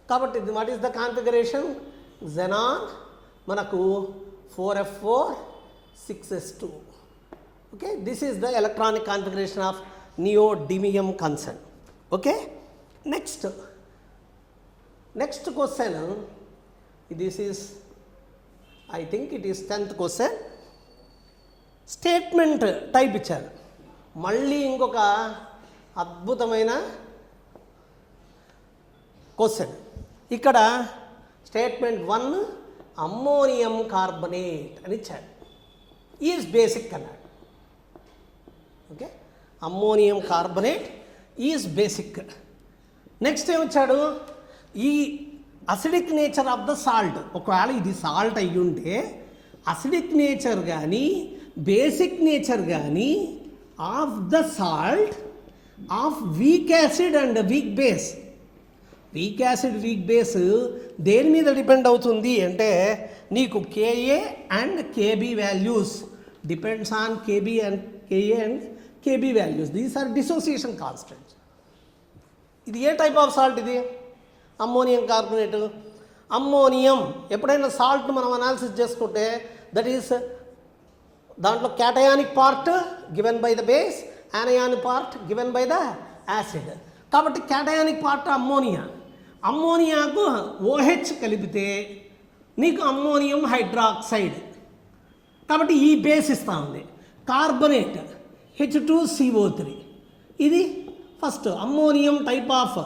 కాబట్టి what is the configuration? xenon మనకు 4f4 6s2. Okay, this is the electronic configuration of neodymium concern. Okay, next question, this is I think it is 10th question. Statement type ఇచ్చారు. మళ్ళీ ఇంకొక అద్భుతమైన question. ఇక్కడ statement 1 ammonium carbonate అని ఇచ్చాడు. Is basic అన్నాడు. Okay, ammonium carbonate is basic. Next ఏమొచ్చాడు? ఈ acidic nature of the salt, ఒకవేళ ఇది సాల్ట్ అయ్యి ఉంటే అసిడిక్ నేచర్ కానీ బేసిక్ నేచర్ కానీ of the salt of weak acid and weak base. Weak acid weak base దేని మీద డిపెండ్ అవుతుంది అంటే నీకు Ka and Kb values depends on Kb and Ka and Kb values. These are dissociation constants. ఇది ఏ type of salt? ఇది ammonium carbonate. Ammonium ఎప్పుడైనా salt మనం అనాలిసిస్ చేసుకుంటే దట్ ఈస్ దాంట్లో cationic part given by the base, anionic part given by the acid. కాబట్టి cationic part ammonia. అమ్మోనియాకు OH కలిపితే నీకు అమ్మోనియం హైడ్రాక్సైడ్. కాబట్టి ఈ బేస్ ఇస్తూ ఉంది. Carbonate H2CO3. ఇది ఫస్ట్ అమ్మోనియం టైప్ ఆఫ్.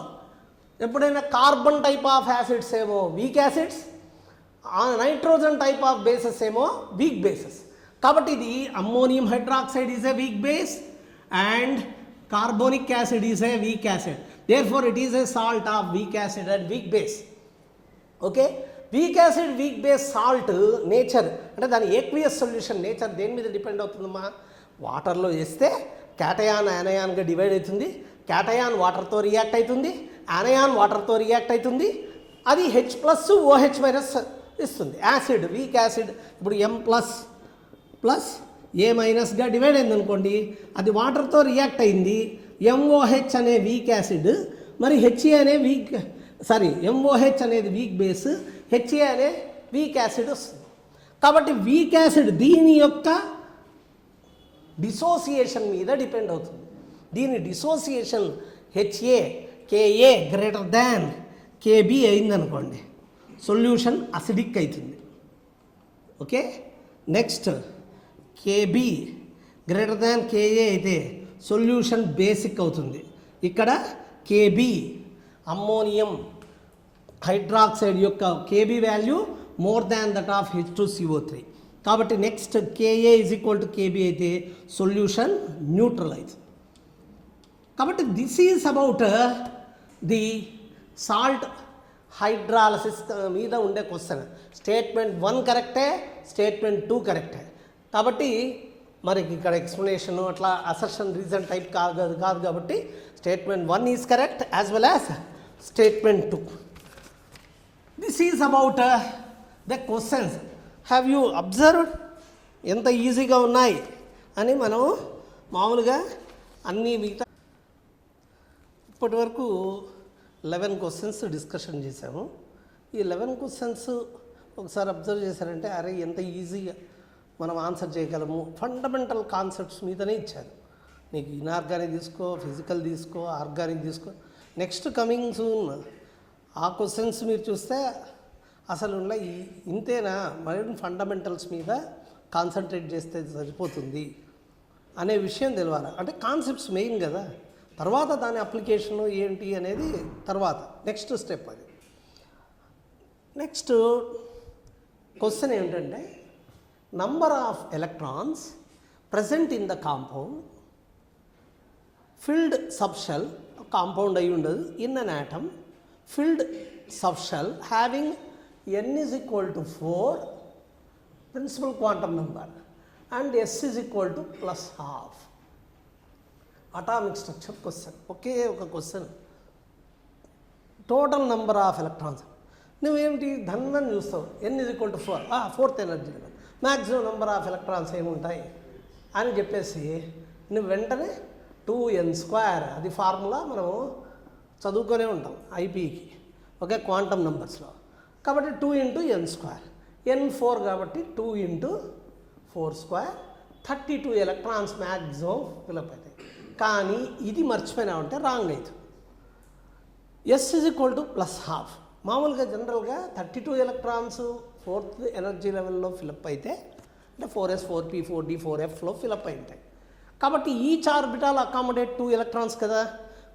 ఎప్పుడైనా కార్బన్ టైప్ ఆఫ్ యాసిడ్స్ ఏమో week acids, nitrogen type of bases ఏమో వీక్ బేసెస్. కాబట్టి ఇది ammonium hydroxide is a weak base and carbonic acid is a weak acid. Therefore, it is a salt of weak acid and weak base. Okay, weak acid, weak base salt nature అంటే దాని aqueous solution nature దేని మీద depend అవుతుందమ్మా? వాటర్లో వేస్తే cation యానయాన్గా divide అవుతుంది. Cation వాటర్తో react అవుతుంది, యానయాన్ వాటర్తో రియాక్ట్ అవుతుంది. అది H+OH- ఇస్తుంది. యాసిడ్ వీక్ యాసిడ్ ఇప్పుడు M+A- డివైడ్ అయింది అనుకోండి, అది వాటర్తో రియాక్ట్ అయింది. MOH అనే వీక్ యాసిడ్, మరి HA అనే MOH అనేది వీక్ బేస్, HA అనే వీక్ యాసిడ్ వస్తుంది. కాబట్టి వీక్ యాసిడ్ దీని యొక్క డిసోసియేషన్ మీద డిపెండ్ అవుతుంది. దీని dissociation HA KA greater than KB అయిందనుకోండి, సొల్యూషన్ అసిడిక్ అవుతుంది. Okay, next KB greater than KA అయితే సొల్యూషన్ బేసిక్ అవుతుంది. ఇక్కడ KB అమ్మోనియం హైడ్రాక్సైడ్ యొక్క KB value more than that of H2CO3. కాబట్టి నెక్స్ట్ KA = KB అయితే సొల్యూషన్ న్యూట్రల్ అవుతుంది. కాబట్టి this is about the salt hydrolysis మీద ఉండే క్వశ్చన్. స్టేట్మెంట్ 1 కరెక్టే, స్టేట్మెంట్ 2 కరెక్టే. కాబట్టి మరి ఇక్కడ ఎక్స్ప్లెనేషన్ అట్లా అసర్షన్ రీజన్ టైప్ కాదు కాబట్టి statement 1 is correct as well as statement 2. This is about the questions. Have you observed ఎంత ఈజీగా ఉన్నాయి అని? మనం మామూలుగా అన్ని మిగతా ఇప్పటి వరకు 11 క్వశ్చన్స్ డిస్కషన్ చేసాము. ఈ 11 క్వశ్చన్స్ ఒకసారి అబ్జర్వ్ చేశారంటే అరే ఎంత ఈజీగా మనం ఆన్సర్ చేయగలము. ఫండమెంటల్ కాన్సెప్ట్స్ మీదనే ఇచ్చారు. నీకు ఇన్ఆర్గానిక్ తీసుకో, ఫిజికల్ తీసుకో, ఆర్గానిక్ తీసుకో. నెక్స్ట్ కమింగ్ సూన్ ఆ క్వశ్చన్స్ మీరు చూస్తే అసలు ఇంతేనా, మరి ఫండమెంటల్స్ మీద కాన్సన్ట్రేట్ చేస్తే సరిపోతుంది అనే విషయం తెలియాలి. అంటే కాన్సెప్ట్స్ మెయిన్ కదా, తర్వాత దాని అప్లికేషన్ ఏంటి అనేది తర్వాత నెక్స్ట్ స్టెప్. అది నెక్స్ట్ క్వశ్చన్ ఏమిటంటే number of electrons present in the compound filled subshell, compound ayi undadu, in an atom filled subshell having n is equal to 4 principal quantum number and s is equal to +½ atomic structure question, ఒకే ఒక క్వశ్చన్. Total number of electrons నువ్వేమిటి ధన్నని చూస్తావు, n = 4, fourth energy level, maximum number of electrons ఏముంటాయి అని చెప్పేసి నువ్వు వెంటనే 2n², అది ఫార్ములా మనం చదువుకొనే ఉంటాం ఐపీకి, ఓకే, క్వాంటమ్ నెంబర్స్లో. కాబట్టి 2 × n², n 4 కాబట్టి 2 × 4², 32 ఎలక్ట్రాన్స్ మ్యాక్సిమం ఫిలప్ అవుతాయి. కానీ ఇది మర్చిపోయినామంటే రాంగ్ అవుతుంది. S +½ మామూలుగా జనరల్గా 32 ఎలక్ట్రాన్స్ ఫోర్త్ ఎనర్జీ లెవెల్లో ఫిలప్ అయితే అంటే 4s 4p 4d 4fలో ఫిలప్ అయి ఉంటాయి. కాబట్టి ఈచ్ ఆర్బిటాల్ అకామిడేట్ 2 ఎలక్ట్రాన్స్ కదా,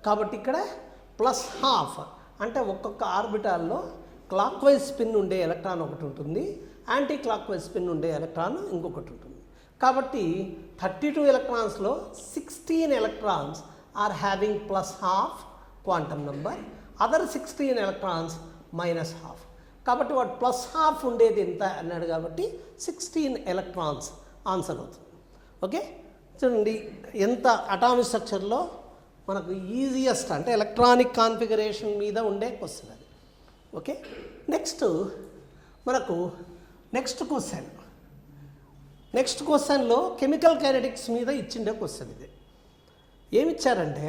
కాబట్టి ఇక్కడ +½ అంటే ఒక్కొక్క ఆర్బిటాల్లో క్లాక్ వైజ్ స్పిన్ ఉండే ఎలక్ట్రాన్ ఒకటి ఉంటుంది, యాంటీ క్లాక్ వైజ్ స్పిన్ ఉండే ఎలక్ట్రాన్ ఇంకొకటి ఉంటుంది. కాబట్టి 32 ఎలక్ట్రాన్స్లో 16 electrons are having +½ quantum number, other 16 electrons -½ కాబట్టి వాడు +½ ఉండేది ఎంత అన్నాడు కాబట్టి 16 ఎలక్ట్రాన్స్ ఆన్సర్ అవుతుంది. ఓకే, చూడండి ఎంత అటామిక్ స్ట్రక్చర్లో మనకు ఈజియెస్ట్ అంటే ఎలక్ట్రానిక్ కాన్ఫిగరేషన్ మీద ఉండే క్వశ్చన్ అది. ఓకే, నెక్స్ట్ మనకు నెక్స్ట్ క్వశ్చన్లో కెమికల్ కైనెటిక్స్ మీద ఇచ్చిండే క్వశ్చన్ ఇది. ఏమిచ్చారంటే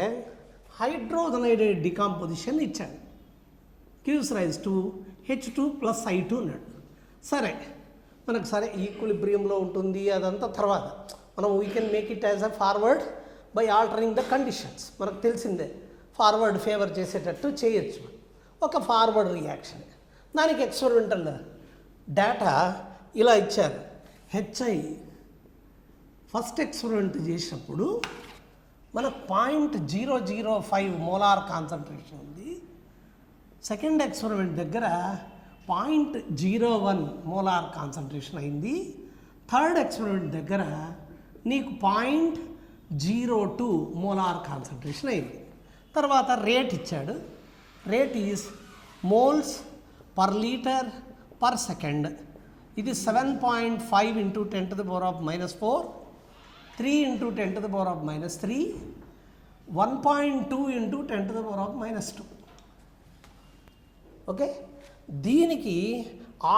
హైడ్రోజనైడ్ డికాంపోజిషన్ ఇచ్చాడు, gives rise to H2 + I2 అన్నాడు. సరే మనకు సరే ఈక్విలిబ్రియంలో ఉంటుంది అదంతా తర్వాత మనం we can make it as a forward by altering the conditions. మనకు తెలిసిందే ఫార్వర్డ్ ఫేవర్ చేసేటట్టు చేయొచ్చు, ఒక ఫార్వర్డ్ రియాక్షన్. దానికి ఎక్స్పెరిమెంటల్ డేటా ఇలా ఇచ్చారు. HI ఫస్ట్ ఎక్స్పెరిమెంట్ చేసినప్పుడు మనకు 0.005 మోలార్ కాన్సన్ట్రేషన్ ఉంది, సెకండ్ ఎక్స్పెరిమెంట్ దగ్గర 0.01 మోలార్ కాన్సన్ట్రేషన్ అయింది, థర్డ్ ఎక్స్పెరిమెంట్ దగ్గర నీకు 0.02 మోలార్ కాన్సన్ట్రేషన్ అయింది. తర్వాత రేట్ ఇచ్చాడు, rate is moles per litre per second. ఇది 7.5 × 10⁻⁻⁴, 3 × 10⁻⁻3, 1.2 × 10⁻⁻2. ఓకే, దీనికి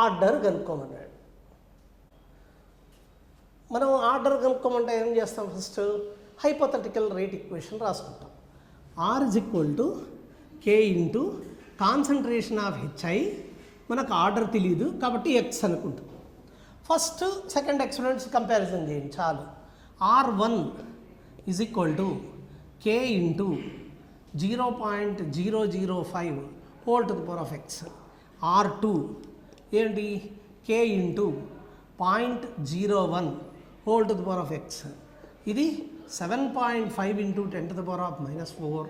ఆర్డర్ కనుక్కోమన్నాడు. మనం ఆర్డర్ కనుక్కోమంటే ఏం చేస్తాం, ఫస్ట్ హైపోథెటికల్ రేట్ ఈక్వేషన్ రాసుకుంటాం. R = K × concentration of HI, మనకు ఆర్డర్ తెలియదు కాబట్టి X అనుకుంటాం. ఫస్ట్ సెకండ్ ఎక్స్పెరిమెంట్స్ కంపారిజన్ చేయండి చాలు. R1 = K × 0.005 whole x. R2 ఏంటి, K × 0.01 whole x. ఇది 7.5 × 10⁻⁻⁴,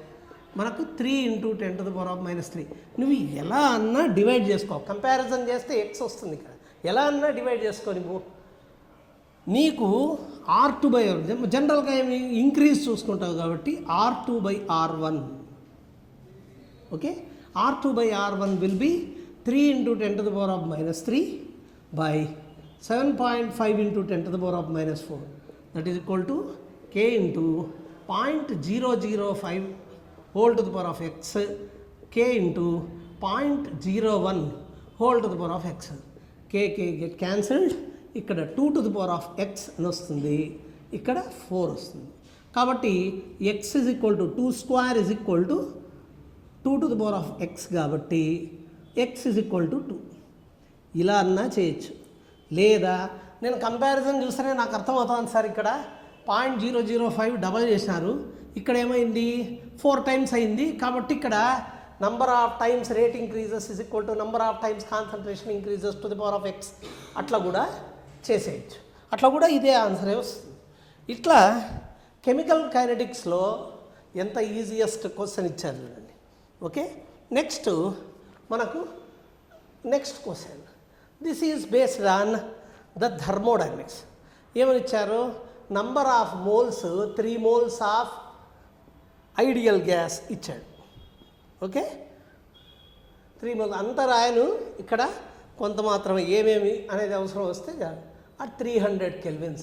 మనకు 3 × 10⁻⁻3. నువ్వు ఎలా అన్నా డివైడ్ చేసుకో, కంపారిజన్ చేస్తే X వస్తుంది ఇక్కడ, ఎలా అన్నా డివైడ్ చేసుకో. నీకు R2/R జనరల్గా ఏమి ఇంక్రీజ్ చూసుకుంటావు కాబట్టి R2/R1. Okay, R2/R1 will be 3 × 10⁻⁻3 by 7.5 × 10⁻⁻4, that is equal to K × 0.005 whole x, K × 0.01 whole x. K get cancelled, ఇక్కడ 2⁻x అని వస్తుంది, ఇక్కడ 4 వస్తుంది. కాబట్టి x = 2² = 2⁻x కాబట్టి x = 2. ఇలా అన్నా చేయొచ్చు. లేదా నేను కంపారిజన్ చూస్తేనే నాకు అర్థమవుతుంది సార్, ఇక్కడ 0.005 డబల్ చేసినారు, ఇక్కడ ఏమైంది 4 టైమ్స్ అయింది, కాబట్టి ఇక్కడ number of times rate increases = number of times concentration increases ⁻x అట్లా కూడా చేసేయచ్చు. అట్లా కూడా ఇదే ఆన్సరే వస్తుంది. ఇట్లా కెమికల్ కైనెటిక్స్లో ఎంత ఈజియెస్ట్ క్వశ్చన్ ఇచ్చారు చూడండి. ఓకే, నెక్స్ట్ మనకు next question, this is based on the thermodynamics. ఏమని ఇచ్చారు, number of moles 3 moles of ideal gas ఇచ్చాడు. ఓకే, 3 moles అంత రాయను, ఇక్కడ కొంత మాత్రమే ఏమేమి అనేది అవసరం వస్తే చాలు. ఆ 300 Kelvins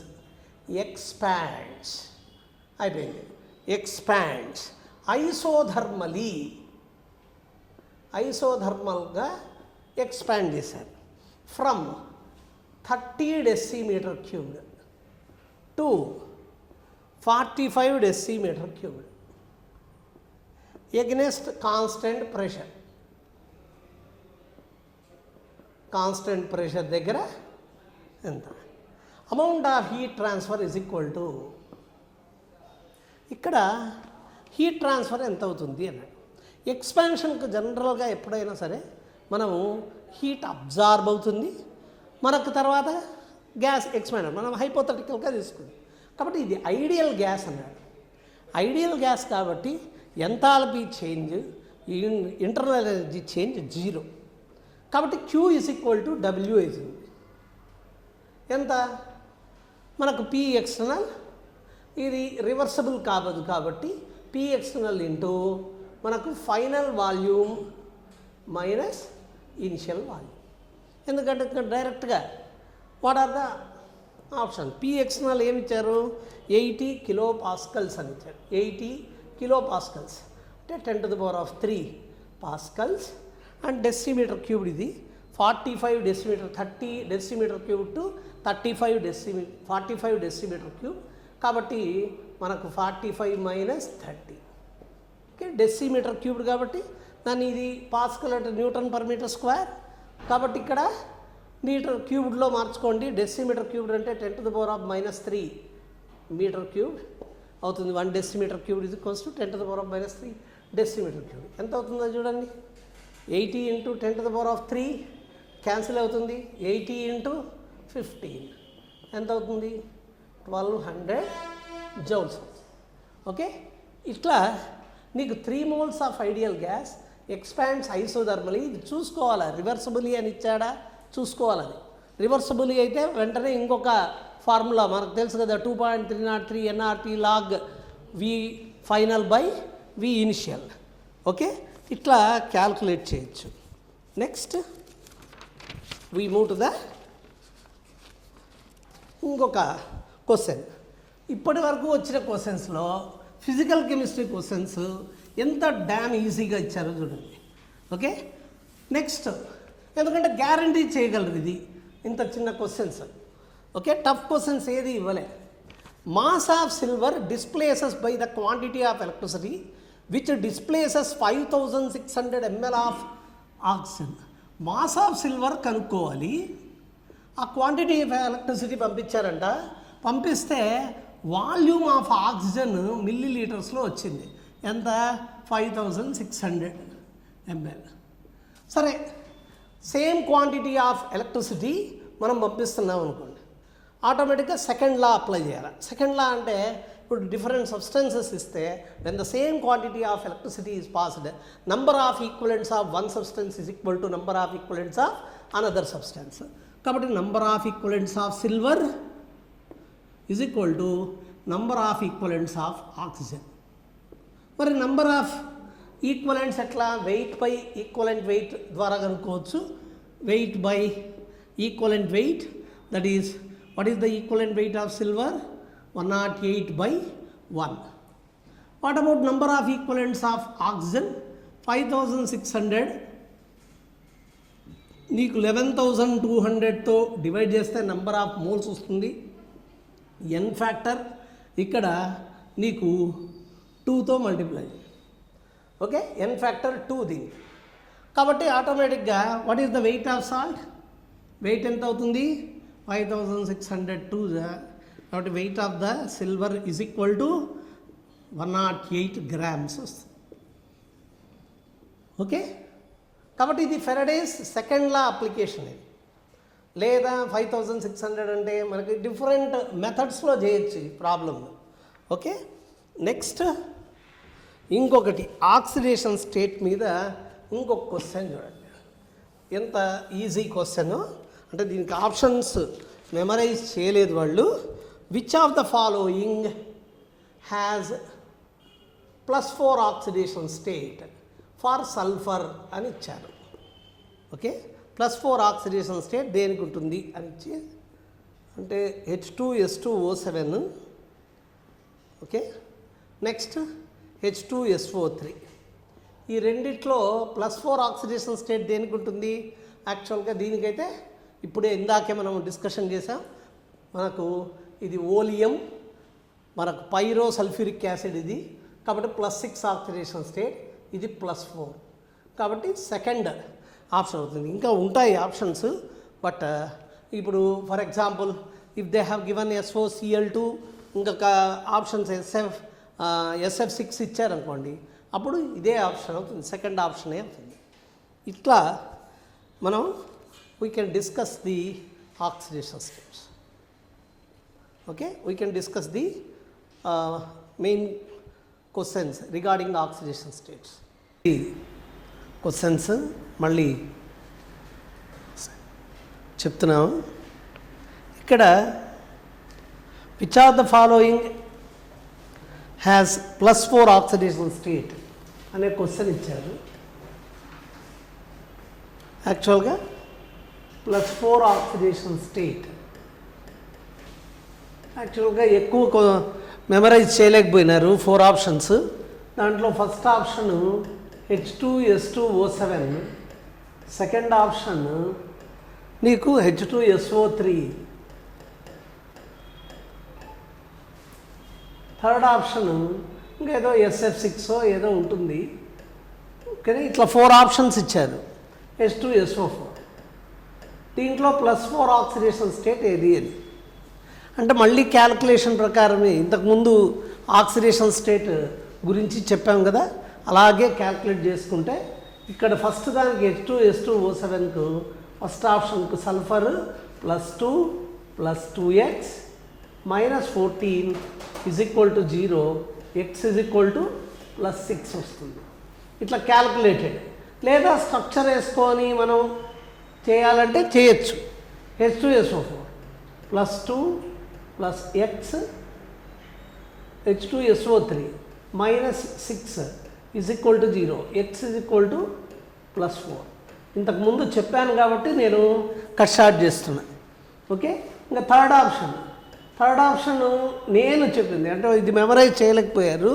ఎక్స్పాండ్స్ అయిపోయింది. ఎక్స్పాండ్స్ ఐసోథర్మల్గా ఎక్స్పాండ్ చేశారు from 30 decimetre cubed to 45 decimetre cubed against constant pressure దగ్గర ఎంత amount of heat transfer is equal to ఇక్కడ హీట్ ట్రాన్స్ఫర్ ఎంత అవుతుంది అన్నాడు. ఎక్స్పాన్షన్కి జనరల్గా ఎప్పుడైనా సరే మనము హీట్ అబ్జార్బ్ అవుతుంది, మనకు తర్వాత గ్యాస్ ఎక్స్పాండ్ మనం హైపోథెటికల్గా తీసుకుంది. కాబట్టి ఇది ఐడియల్ గ్యాస్ అన్నాడు. ఐడియల్ గ్యాస్ కాబట్టి enthalpy change, internal energy change 0. కాబట్టి Q is equal to W అవుతుంది. ఎంత మనకు P ఎక్స్టర్నల్, ఇది రివర్సబుల్ కావదు కాబట్టి P ఎక్స్టర్నల్ ఇంటూ మనకు final volume minus initial volume. ఎందుకంటే ఇక్కడ డైరెక్ట్గా what are the option? P external ఏమి ఇచ్చారు? 80 కిలో పాస్కల్స్ అని ఇచ్చారు. 80 కిలో పాస్కల్స్ అంటే 10⁻³ పాస్కల్స్. అండ్ డెసిమీటర్ క్యూబ్డ్ ఇది 45 decimetre 30 decimetre cube to 45 decimetre cube. కాబట్టి మనకు 45 మైనస్ 30 ఓకే డెసిమీటర్ క్యూబ్డ్ కాబట్టి దాన్ని ఇది పాస్కల్ అంటే న్యూటన్ పర్ మీటర్ స్క్వేర్. కాబట్టి ఇక్కడ మీటర్ క్యూబ్డ్లో మార్చుకోండి. డెసిమీటర్ క్యూబ్డ్ అంటే 10⁻³ మీటర్ క్యూబ్ అవుతుంది. 1 డెసిమీటర్ క్యూబ్డ్ ఇది ఈక్వల్స్ టు 10⁻³ డెసిమీటర్ క్యూబ్. ఎంత అవుతుందో చూడండి. 80 ఇంటూ 10⁻³ క్యాన్సిల్ అవుతుంది. 80 ఇంటూ 15 ఎంత అవుతుంది? 1200 జౌల్స్. ఓకే ఇట్లా నీకు 3 moles of ideal gas expands isothermally. ఇది చూసుకోవాలి, రివర్సబులీ అని ఇచ్చాడా చూసుకోవాలి. అది రివర్సబులీ అయితే వెంటనే ఇంకొక ఫార్ములా మనకు తెలుసు కదా, 2.303 NRT log V final by V initial. Okay ఇట్లా క్యాల్కులేట్ చేయొచ్చు. Next we move to the ఇంకొక క్వశ్చన్. ఇప్పటి వరకు వచ్చిన క్వశ్చన్స్లో ఫిజికల్ కెమిస్ట్రీ క్వశ్చన్స్ ఎంత డ్యామ్ ఈజీగా ఇచ్చారో చూడండి. ఓకే నెక్స్ట్ ఎందుకంటే గ్యారంటీ చేయగలరు ఇది ఇంత చిన్న క్వశ్చన్స్. ఓకే టఫ్ క్వశ్చన్స్ ఏది ఇవ్వలే. Mass of silver displaces by the quantity of electricity which displaces 5600 ml of oxygen. Mass of silver కనుక్కోవాలి. ఆ క్వాంటిటీ ఆఫ్ ఎలక్ట్రిసిటీ పంపించారంట. పంపిస్తే వాల్యూమ్ ఆఫ్ ఆక్సిజన్ మిల్లీలీటర్స్లో వచ్చింది. ఎంత? 5600 ml. సరే సేమ్ క్వాంటిటీ ఆఫ్ ఎలక్ట్రిసిటీ మనం పంపిస్తున్నాం అనుకోండి, ఆటోమేటిక్గా సెకండ్ లా అప్లై చేయాలి. సెకండ్ లా అంటే ఇప్పుడు డిఫరెంట్ సబ్స్టెన్సెస్ ఇస్తే when the same quantity of electricity is passed, number of equivalents of one substance is equal to number of equivalents of another substance. కాబట్టి number of equivalents of silver is equal to number of equivalents of oxygen. మరి number of equivalents ఎట్లా? Weight by equivalent weight ద్వారా కనుక్కోవచ్చు. Weight by equivalent weight, that is what is the equivalent weight of silver? 108/1. What about number of equivalents of oxygen? 5600. నీకు 11200తో divide చేస్తే number of moles వస్తుంది. ఎన్ factor ఇక్కడ నీకు 2తో multiply. Okay ఎన్ factor 2 దీనికి. కాబట్టి ఆటోమేటిక్గా what is the weight of salt? Weight ఎంత అవుతుంది? 5602. కాబట్టి weight of the silver is equal to 108 grams వస్తుంది. ఓకే కాబట్టి ఇది ఫెరడేస్ సెకండ్ లా అప్లికేషన్. ఇది లేదా 5600 అంటే మనకి డిఫరెంట్ మెథడ్స్లో చేయొచ్చు ఈ ప్రాబ్లమ్. ఓకే నెక్స్ట్ ఇంకొకటి ఆక్సిడేషన్ స్టేట్ మీద ఇంకొక క్వశ్చన్ చూడండి. ఎంత ఈజీ క్వశ్చన్ అంటే దీనికి ఆప్షన్స్ మెమరైజ్ చేయలేదు వాళ్ళు. Which of the following has +4 oxidation state for sulphur అని ఇచ్చారు. ఓకే +4 ఆక్సిడేషన్ స్టేట్ దేనికి ఉంటుంది అని ఇచ్చి, అంటే H2SO7. Okay next H2SO3. ఈ రెండిట్లో +4 ఆక్సిడేషన్ స్టేట్ దేనికి ఉంటుంది? యాక్చువల్గా దీనికైతే ఇప్పుడే ఇందాకే మనం డిస్కషన్ చేసాం. మనకు ఇది ఓలియం, మనకు పైరో సల్ఫ్యూరిక్ యాసిడ్ ఇది, కాబట్టి +6 ఆక్సిడేషన్ స్టేట్, ఇది +4, కాబట్టి సెకండ్ ఆప్షన్ అవుతుంది. ఇంకా ఉంటాయి ఆప్షన్స్, బట్ ఇప్పుడు for example if they have given SOCl2 ఇంకొక ఆప్షన్స్ SF6 ఇచ్చారనుకోండి, అప్పుడు ఇదే ఆప్షన్ అవుతుంది, సెకండ్ ఆప్షనే అవుతుంది. ఇట్లా మనం we can discuss the oxidation states. Okay, we can discuss the main questions regarding oxidation states. ఈ క్వశ్చన్స్ మళ్ళీ చెప్తున్నాము. ఇక్కడ which are the following has +4 oxidation state అనే క్వశ్చన్ ఇచ్చారు. యాక్చువల్గా +4 ఆక్సిడేషన్ స్టేట్ యాక్చువల్గా ఎక్కువ మెమరైజ్ చేయలేకపోయినారు. 4 ఆప్షన్స్. దాంట్లో first option H2S2O7, second option నీకు H2SO3, థర్డ్ ఆప్షన్ ఇంకేదో SF6 ఏదో ఉంటుంది. కానీ ఇట్లా 4 ఆప్షన్స్ ఇచ్చారు. H2SO4. దీంట్లో +4 ఆక్సిడేషన్ స్టేట్ ఏది అని అంటే మళ్ళీ క్యాల్కులేషన్ ప్రకారమే ఇంతకుముందు ఆక్సిడేషన్ స్టేట్ గురించి చెప్పాం కదా, అలాగే క్యాల్కులేట్ చేసుకుంటే ఇక్కడ ఫస్ట్ దానికి H2S2O7కు ఫస్ట్ ఆప్షన్కు సల్ఫర్ +2 +2x -14 = 0, x +6 వస్తుంది. ఇట్లా క్యాల్కులేటెడ్. లేదా స్ట్రక్చర్ వేసుకొని మనం చేయాలంటే చేయొచ్చు. H2SO4 +2 +x H2SO3 -6 = 0, x +4. ఇంతకుముందు చెప్పాను కాబట్టి నేను కట్ షార్ట్ చేస్తున్నా. ఓకే, ఇంకా థర్డ్ ఆప్షన్ నేను చెప్పింది అంటే ఇది మెమరైజ్ చేయలేకపోయారు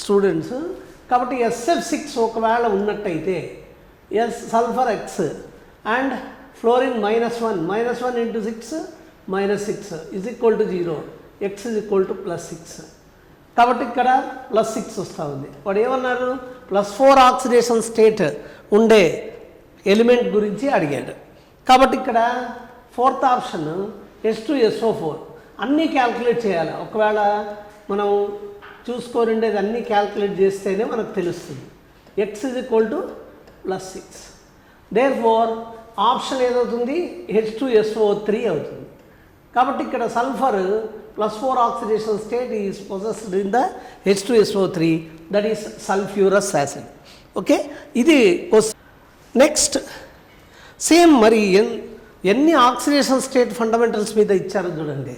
స్టూడెంట్స్. కాబట్టి SF6 ఒకవేళ ఉన్నట్టయితే sulphur x and fluorine -1 × 6 -6 = 0, x +6. కాబట్టి ఇక్కడ +6 వస్తూ ఉంది. వాడు ఏమన్నారు? +4 ఆక్సిడేషన్ స్టేట్ ఉండే ఎలిమెంట్ గురించి అడిగాడు. కాబట్టి ఇక్కడ ఫోర్త్ ఆప్షన్ H2SO4 అన్నీ క్యాల్కులేట్ చేయాలి. ఒకవేళ మనం చూసుకోనిండేది అన్నీ క్యాల్కులేట్ చేస్తేనే మనకు తెలుస్తుంది. x +6. Therefore option ఏదవుతుంది? H2SO3 అవుతుంది. కాబట్టి ఇక్కడ sulphur +4 oxidation state is possessed in the H2SO3, that is sulphurous acid. Okay, ఇది నెక్స్ట్ సేమ్. మరి ఎన్ని ఆక్సిడేషన్ స్టేట్ ఫండమెంటల్స్ మీద ఇచ్చారో చూడండి.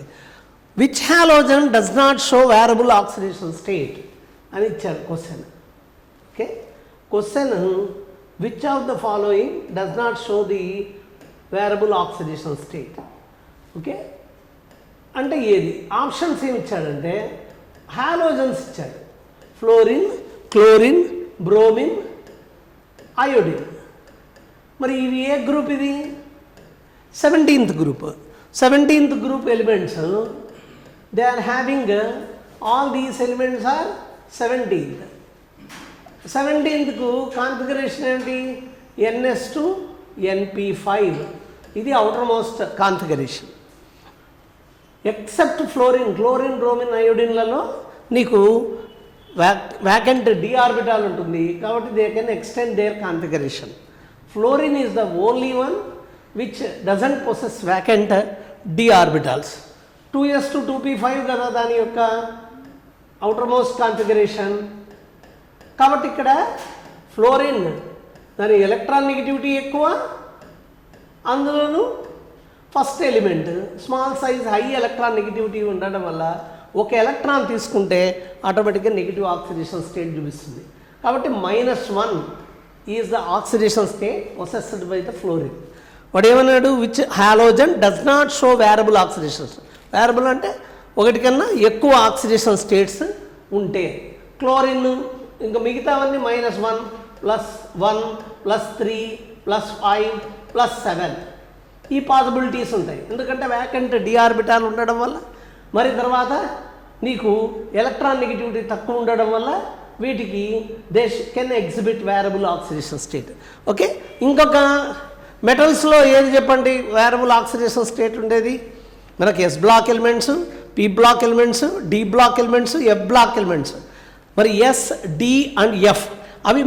Which halogen does not show variable oxidation state అని ఇచ్చారు question. Okay, question which of the following does not show the variable oxidation state. Okay, అంటే ఏది? ఆప్షన్స్ ఏమి ఇచ్చాడంటే హాలోజన్స్ ఇచ్చాడు. Fluorine, chlorine, bromine, iodine. మరి ఇవి ఏ గ్రూప్? ఇది 17th group. 17th group elements they are having all these elements are 17th. 17th configuration ఏంటి? NS2 NP5. ఇది outer most configuration. Except fluorine, chlorine, bromine, అయోడిన్లలో నీకు వ్యాకెంట్ d ఆర్బిటాల్ ఉంటుంది. కాబట్టి they can extend their configuration. Fluorine is the only one which doesn't possess vacant d orbitals. 2s2 2p5 కదా దాని యొక్క outer most configuration. కాబట్టి ఇక్కడ fluorine దాని ఎలక్ట్రాన్ నెగిటివిటీ ఎక్కువ, అందులోనూ first element small size high electron negativity ఉండడం వల్ల ఒక ఎలక్ట్రాన్ తీసుకుంటే ఆటోమేటిక్గా నెగిటివ్ ఆక్సిడేషన్ స్టేట్ చూపిస్తుంది. కాబట్టి -1 is the oxidation state possessed by the fluorine. వాడు ఏమన్నాడు? Which halogen does not show variable oxidation. Variable అంటే ఒకటి కన్నా ఎక్కువ ఆక్సిడేషన్ స్టేట్స్ ఉంటే. క్లోరిన్ ఇంకా మిగతావన్నీ -1 +1 +3 +5 +7 ఈ పాసిబిలిటీస్ ఉంటాయి. ఎందుకంటే వ్యాకెంట్ d ఆర్బిటాల్ ఉండడం వల్ల, మరి తర్వాత నీకు ఎలక్ట్రాన్ నెగిటివిటీ తక్కువ ఉండడం వల్ల వీటికి they can exhibit variable oxidation state. Okay, ఇంకొక మెటల్స్లో ఏది చెప్పండి వేరబుల్ ఆక్సిడేషన్ స్టేట్ ఉండేది? మనకి S block elements, P block elements, D block elements, F block elements. మరి S, D అండ్ F అవి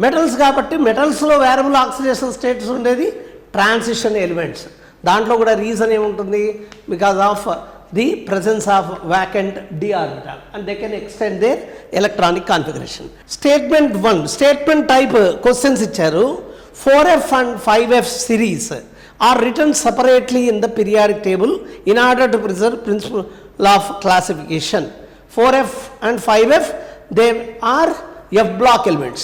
మెటల్స్ కాబట్టి మెటల్స్లో వేరబుల్ ఆక్సిడేషన్ స్టేట్స్ ఉండేది ట్రాన్సిషన్ ఎలిమెంట్స్. దాంట్లో కూడా రీజన్ ఏముంటుంది? Because of the presence of vacant d orbital and they can extend their electronic configuration. Statement 1, statement type questions ఇచ్చారు. 4f and 5f series are written separately in the periodic table in order to preserve principle of classification. 4f and 5f they are f block elements.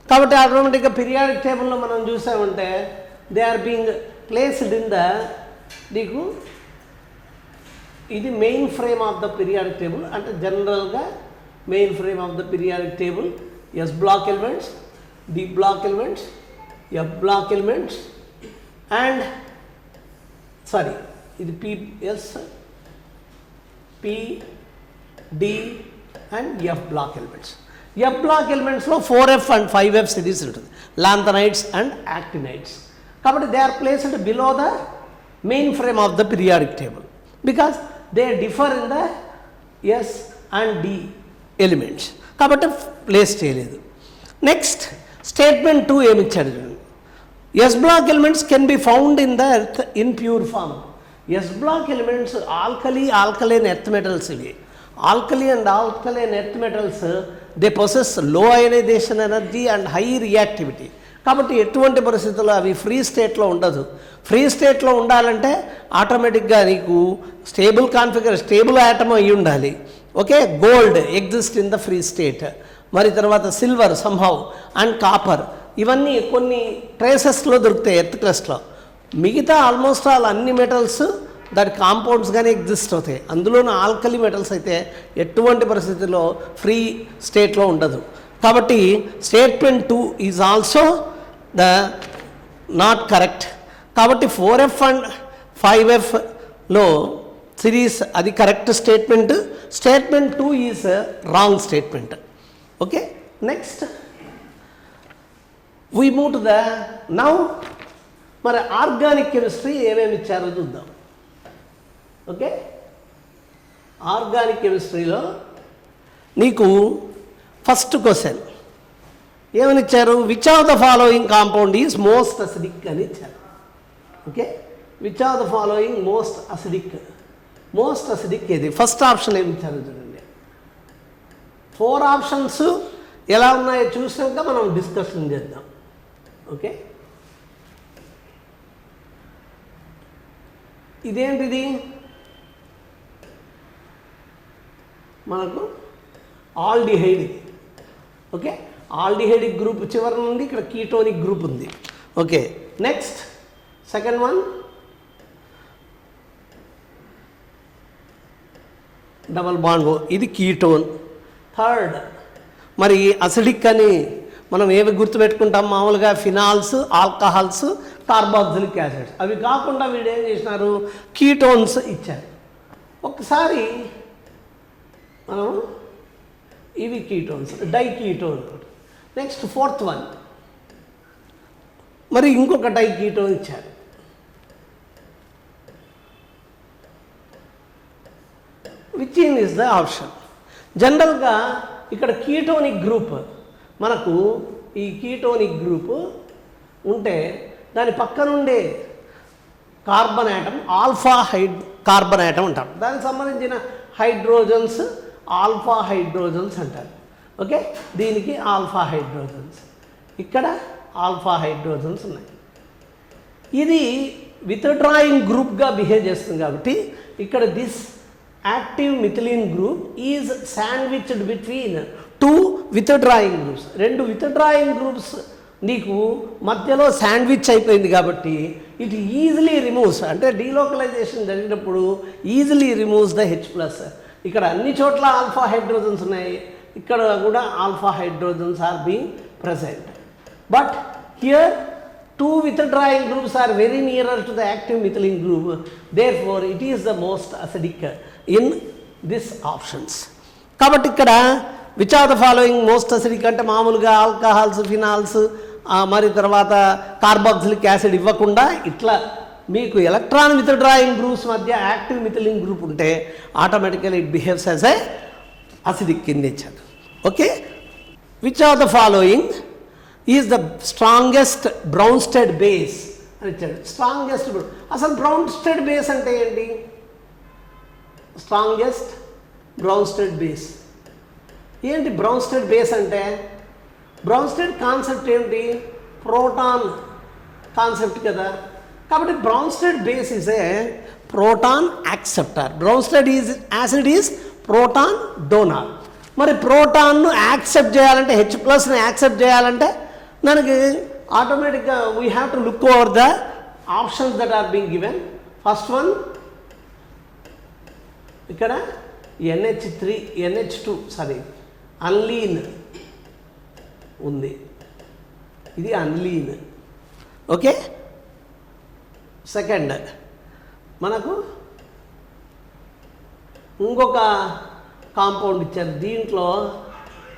కాబట్టి ఆటోమేటిక్గా periodic టేబుల్లో మనం చూసామంటే they are being placed in the నీకు ఇది main frame of the periodic table. అంటే జనరల్గా main frame of the periodic table s block elements, d block elements, f block elements and sorry ఇది p s, p, d and f block elements. F block ఎలిమెంట్స్లో 4f and 5f series ఉంటుంది, lanthanides and actinides. కాబట్టి they are placed below the main frame of the periodic table because they differ in the s and d elements. కాబట్టి place చేయలేదు. Next statement 2 ఏమి ఇచ్చాడు చూడండి. S block elements can be found in the earth in pure form. S block elements alkaline earth metals. ఇవి alkali and alkaline earth metals they possess low ionisation energy and high reactivity. కాబట్టి ఎటువంటి పరిస్థితుల్లో అవి free స్టేట్లో ఉండదు. Free స్టేట్లో ఉండాలంటే ఆటోమేటిక్గా నీకు స్టేబుల్ యాటమ్ అయి ఉండాలి. Okay, gold exist in the free state, మరి తర్వాత సిల్వర్ సంహౌ అండ్ కాపర్ ఇవన్నీ కొన్ని ట్రేసెస్లో దొరుకుతాయి ఎర్త్ క్రస్ట్లో. మిగతా ఆల్మోస్ట్ ఆల్ అన్ని మెటల్స్ దాని కాంపౌండ్స్ కానీ ఎగ్జిస్ట్ అవుతాయి. అందులోనూ ఆల్కలీ మెటల్స్ అయితే ఎటువంటి పరిస్థితుల్లో ఫ్రీ స్టేట్లో ఉండదు. కాబట్టి statement 2 is also the not correct. కాబట్టి 4f అండ్ 5fలో సిరీస్ అది correct statement. Statement 2 is wrong statement. Okay, next we move to the now. మరి ఆర్గానిక్ కెమిస్ట్రీ ఏమేమి ఇచ్చారో చూద్దాం. ఓకే, ఆర్గానిక్ కెమిస్ట్రీలో నీకు ఫస్ట్ క్వశ్చన్ ఏమని ఇచ్చారు? Which of the following compound is most acidic అని ఇచ్చారు. Okay, which of the following most acidic ఏది? ఫస్ట్ ఆప్షన్ ఏమి ఇచ్చారు చూడండి. 4 ఆప్షన్స్ ఎలా ఉన్నాయో చూసాక మనం డిస్కషన్ చేద్దాం. ఓకే, ఇదేంటిది? మనకు ఆల్డిహైడ్ ఇది. ఓకే, ఆల్డిహైడిక్ గ్రూప్ చివరి నుండి ఇక్కడ కీటోనిక్ గ్రూప్ ఉంది. Okay, next second one double bond ఇది కీటోన్. థర్డ్ మరి అసిడిక్ అని మనం ఏవి గుర్తుపెట్టుకుంటాం మామూలుగా? Phenols, alcohols, carboxylic acids. అవి కాకుండా వీడు ఏం చేసినారు? కీటోన్స్ ఇచ్చారు. ఒకసారి మనం ఇవి కీటోన్స్, డైకీటోన్. నెక్స్ట్ ఫోర్త్ వన్ మరి ఇంకొక డైకీటోన్ ఇచ్చారు. Which is the option? జనరల్గా ఇక్కడ కీటోనిక్ గ్రూప్ మనకు ఈ కీటోనిక్ గ్రూప్ ఉంటే దాని పక్కనుండే carbon atom alpha carbon atom అంటారు. దానికి సంబంధించిన హైడ్రోజన్స్ ఆల్ఫా హైడ్రోజన్స్ అంటారు. ఓకే, దీనికి ఆల్ఫా హైడ్రోజన్స్, ఇక్కడ ఆల్ఫా హైడ్రోజన్స్ ఉన్నాయి. ఇది విత్డ్రాయింగ్ గ్రూప్గా బిహేవ్ చేస్తుంది కాబట్టి ఇక్కడ this active methylene group is sandwiched between 2 withdrawing groups. 2 withdrawing groups నీకు మధ్యలో శాండ్విచ్ అయిపోయింది కాబట్టి ఇట్ ఈజీలీ రిమూవ్స్, అంటే డీలోకలైజేషన్ జరిగినప్పుడు ఈజీలీ రిమూవ్స్ ద H+. ఇక్కడ అన్ని చోట్ల ఆల్ఫా హైడ్రోజన్స్ ఉన్నాయి, ఇక్కడ కూడా alpha hydrogens are being present. But here 2 withdrawing groups are very nearer to the active methylene group, therefore it is the most acidic in these options. కాబట్టి ఇక్కడ which are the following most acidic అంటే మామూలుగా alcohols, phenols, మరి తర్వాత carboxylic acid ఇవ్వకుండా ఇట్లా మీకు electron withdrawing groups మధ్య యాక్టివ్ మిథిలిన్ గ్రూప్ ఉంటే automatically it behaves as a acidic in nature. Okay, which are the following is the strongest Bronsted base అని ఇచ్చాడు. స్ట్రాంగెస్ట్, అసలు బ్రౌన్స్టెడ్ బేస్ అంటే ఏంటి? స్ట్రాంగెస్ట్ బ్రౌన్స్టెడ్ బేస్ ఏంటి? బ్రౌన్స్టెడ్ బేస్ అంటే Bronsted concept ఏంటి? ప్రోటాన్ కాన్సెప్ట్ కదా. కాబట్టి Bronsted base is a proton acceptor. Bronsted acid is proton donor. మరి ప్రోటాన్ను యాక్సెప్ట్ చేయాలంటే, H+ని యాక్సెప్ట్ చేయాలంటే దానికి ఆటోమేటిక్గా we have to look over the options that are being given. First one ఇక్కడ NH2 అన్లీన్ ఉంది, ఇది అన్లీన్. ఓకే, సెకండ్ మనకు ఇంకొక కాంపౌండ్ ఇచ్చారు. దీంట్లో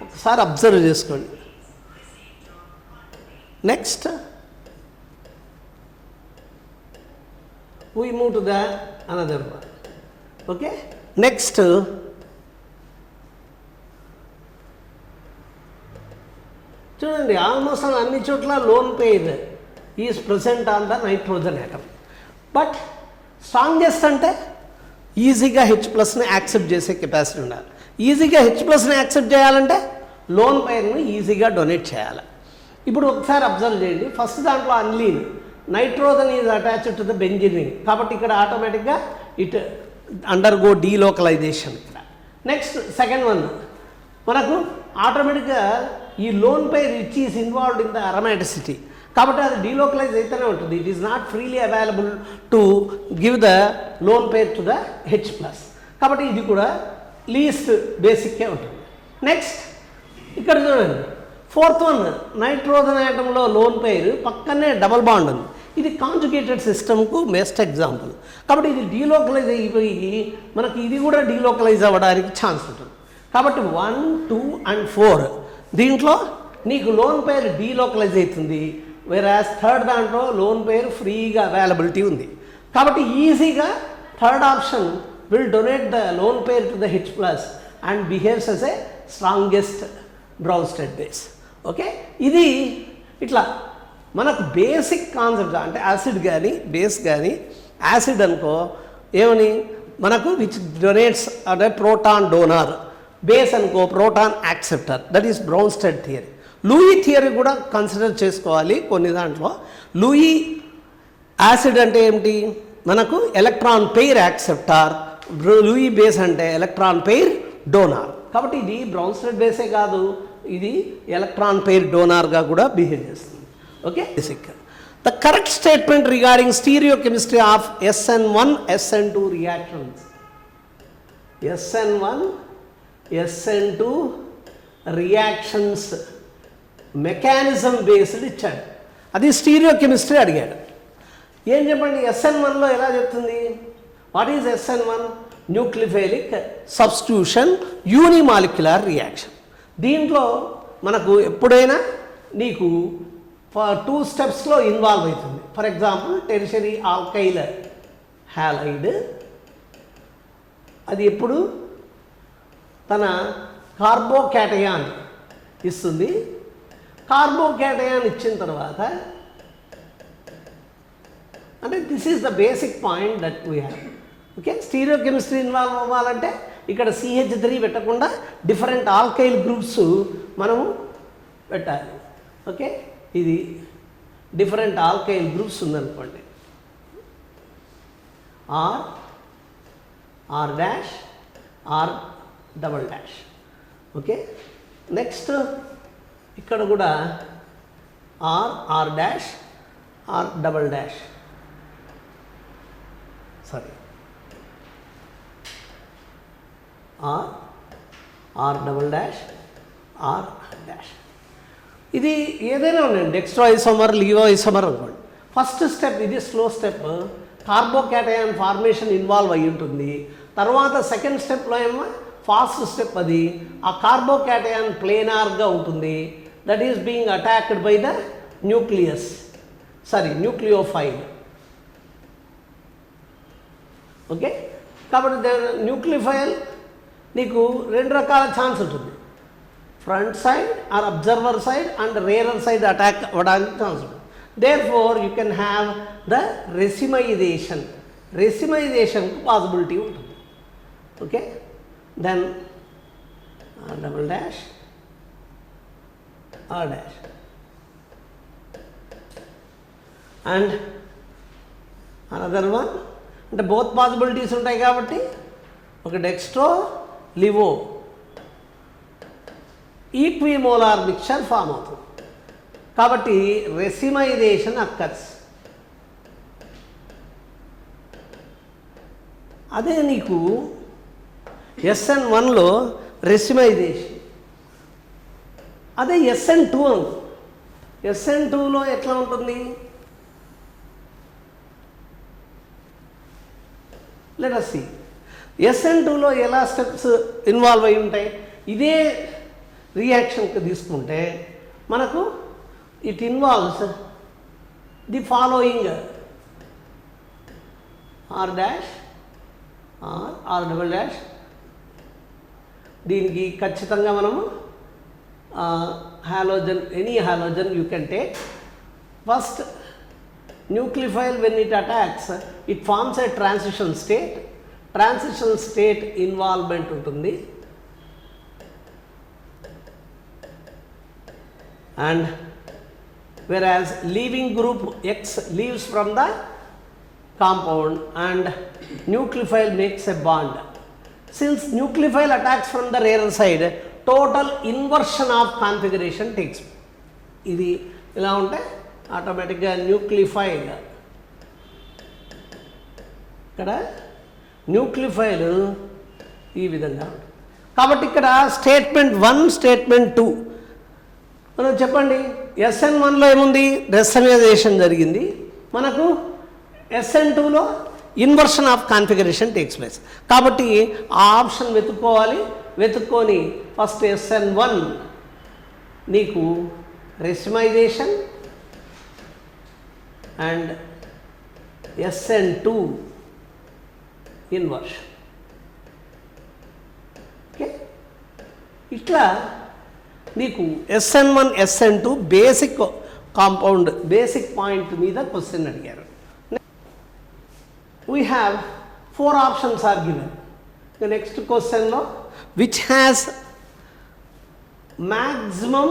ఒకసారి అబ్జర్వ్ చేసుకోండి. Next we move to the another one. Okay, next చూడండి, ఆల్మోస్ట్ అన్ని చోట్ల loan pair is present on the nitrogen atom. But strongest అంటే ఈజీగా H+ని యాక్సెప్ట్ చేసే కెపాసిటీ ఉండాలి. ఈజీగా H+ని యాక్సెప్ట్ చేయాలంటే లోన్ పెయిర్ను ఈజీగా డొనేట్ చేయాలి. ఇప్పుడు ఒకసారి అబ్జర్వ్ చేయండి. ఫస్ట్ దాంట్లో aniline, nitrogen is attached to the benzene, కాబట్టి ఇక్కడ ఆటోమేటిక్గా ఇట్ అండర్గో డీలోకలైజేషన్. ఇక్కడ నెక్స్ట్ సెకండ్ వన్ మనకు ఆటోమేటిక్గా ఈ lone pair which is involved in the aromaticity, కాబట్టి అది డీలోకలైజ్ అయితేనే ఉంటుంది. It is not freely available to give the lone pair to the H+, కాబట్టి ఇది కూడా లీస్ట్ బేసిక్కే ఉంటుంది. నెక్స్ట్ ఇక్కడ చూడండి, ఫోర్త్ వన్ నైట్రోజన్ ఆటంలో లోన్ పెయిర్ పక్కనే డబల్ బాండ్ ఉంది. ఇది కాంజుగేటెడ్ సిస్టమ్కు బెస్ట్ ఎగ్జాంపుల్. కాబట్టి ఇది డీలోకలైజ్ అయిపోయి మనకి ఇది కూడా డీలోకలైజ్ అవ్వడానికి ఛాన్స్ ఉంటుంది. కాబట్టి 1, 2 and 4 దీంట్లో నీకు లోన్ పెయిర్ డీలోకలైజ్ అవుతుంది, వేరాస్ థర్డ్ దాంట్లో లోన్ పెయిర్ ఫ్రీగా అవైలబిలిటీ ఉంది. కాబట్టి ఈజీగా third option will donate the lone pair to the H+ and behaves as a strongest Bronsted base. Okay, ఇది ఇట్లా మనకు బేసిక్ కాన్సెప్ట్. అంటే యాసిడ్ కానీ బేస్ కానీ, యాసిడ్ అనుకో ఏమని మనకు విచ్ డొనేట్స్ అంటే ప్రోటాన్ డోనార్, బేస్ అనుకో proton acceptor, that is Bronsted theory. Lewis theory కూడా కన్సిడర్ చేసుకోవాలి కొన్ని దాంట్లో. లూయి యాసిడ్ అంటే ఏమిటి? మనకు electron pair acceptor. Lewis base అంటే ఎలక్ట్రాన్ పెయిర్ డోనార్. కాబట్టి ఇది బ్రౌన్స్టెడ్ బేసే కాదు, ఇది ఎలక్ట్రాన్ పెయిర్ డోనార్గా కూడా బిహేవ్ చేస్తుంది. Okay, basic. The correct statement regarding stereochemistry of SN1 SN2 reactions. SN1 SN2 reactions mechanism based ఇచ్చాడు. అది స్టీరియోకెమిస్ట్రీ అడిగాడు. ఏం చెప్పండి, SN1లో ఎలా చెప్తుంది? What is SN1? Nucleophilic substitution unimolecular reaction. దీంట్లో మనకు ఎప్పుడైనా నీకు 2 స్టెప్స్లో ఇన్వాల్వ్ అవుతుంది. For example tertiary alkyl halide, అది ఎప్పుడు తన కార్బోకేటయాన్ ఇస్తుంది. కార్బోకేటయాన్ ఇచ్చిన తర్వాత అంటే this is the basic point that we have. Okay, stereochemistry involve అవ్వాలంటే ఇక్కడ CH3 పెట్టకుండా డిఫరెంట్ ఆల్కైల్ గ్రూప్స్ మనము పెట్టాలి. ఓకే, ఇది డిఫరెంట్ ఆల్కైల్ గ్రూప్స్ ఉందనుకోండి, R' R'. ఓకే, నెక్స్ట్ ఇక్కడ కూడా R', R'. Sorry, R', are dash. ఇది ఏదైనా ఉండండి, డెక్స్ట్రో ఐసోమర్, లీవో ఐసోమర్ అనుకోండి. ఫస్ట్ స్టెప్ ఇది slow step, carbocation formation involve అయ్యి ఉంటుంది. తర్వాత సెకండ్ స్టెప్లో ఏమో ఫాస్ట్ స్టెప్, అది ఆ కార్బోకాటయాన్ ప్లేనార్గా ఉంటుంది. That is being attacked by the nucleus, nucleophile. Okay, కాబట్టి న్యూక్లియోఫైల్ నీకు రెండు రకాల ఛాన్స్ ఉంటుంది, front side or observer side and rearer side attack అవ్వడానికి ఛాన్స్ ఉంటుంది. Therefore you can have the racemisation possibility ఉంటుంది. Okay, then R double dash R dash and another one, అంటే both possibilities ఉంటాయి కాబట్టి ఒక dextro laevo equimolar mixture form అవుతుంది. కాబట్టి రెసిమైజేషన్ occurs. అదే నీకు SN1లో రెసిమైజేషన్, అదే SN2 అనుకో. SN2లో ఎట్లా ఉంటుంది? Let us see. SN2లో ఎలా స్టెప్స్ ఇన్వాల్వ్ అయి ఉంటాయి? ఇదే రియాక్షన్కి తీసుకుంటే మనకు it involves the following R dash R double dash. దీనికి ఖచ్చితంగా మనము halogen, any halogen you can take. First nucleophile when it attacks it forms a transition state involvement ఉంటుంది. And whereas leaving group X leaves from the compound and nucleophile makes a bond. Since nucleophile attacks from the rarer side, total inversion of configuration takes place. ఇది ఇలా ఉంటే ఆటోమేటిక్గా nucleophile, ఇక్కడ nucleophile ఈ విధంగా ఉంటుంది. కాబట్టి ఇక్కడ స్టేట్మెంట్ 1, స్టేట్మెంట్ 2 మనం చెప్పండి. SN1లో ఏముంది? రెసిమైజేషన్ జరిగింది. మనకు SN2లో inversion of configuration takes place. కాబట్టి ఆ ఆప్షన్ వెతుక్కొని ఫస్ట్ SN1 నీకు రెసిమైజేషన్ అండ్ SN2 ఇన్వర్షన్. ఓకే, ఇట్లా నీకు SN1, SN2 basic compound, basic point మీద క్వశ్చన్ అడిగారు. We have 4 options are given. Next క్వశ్చన్లో which has maximum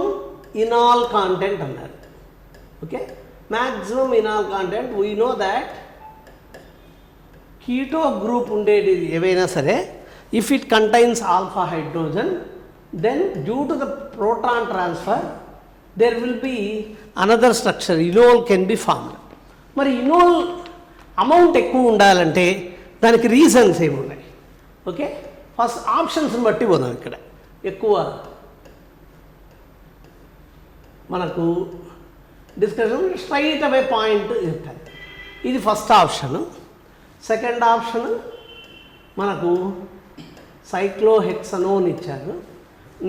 enol content అన్నారు. Okay, maximum enol content we know that keto group ఉండేది ఏవైనా సరే, if it contains alpha hydrogen, then due to the proton transfer there will be another structure, enol can be formed. మరి enol amount ఎక్కువ ఉండాలంటే దానికి reasons ఏమున్నాయి? Okay, first ఆప్షన్స్ని బట్టి పోదాం. ఇక్కడ ఎక్కువ మనకు డిస్కషన్ స్ట్రైట్ అవే పాయింట్ చెప్తాను. ఇది ఫస్ట్ ఆప్షన్. సెకండ్ ఆప్షన్ మనకు సైక్లోహెక్సనోన్ ఇచ్చారు.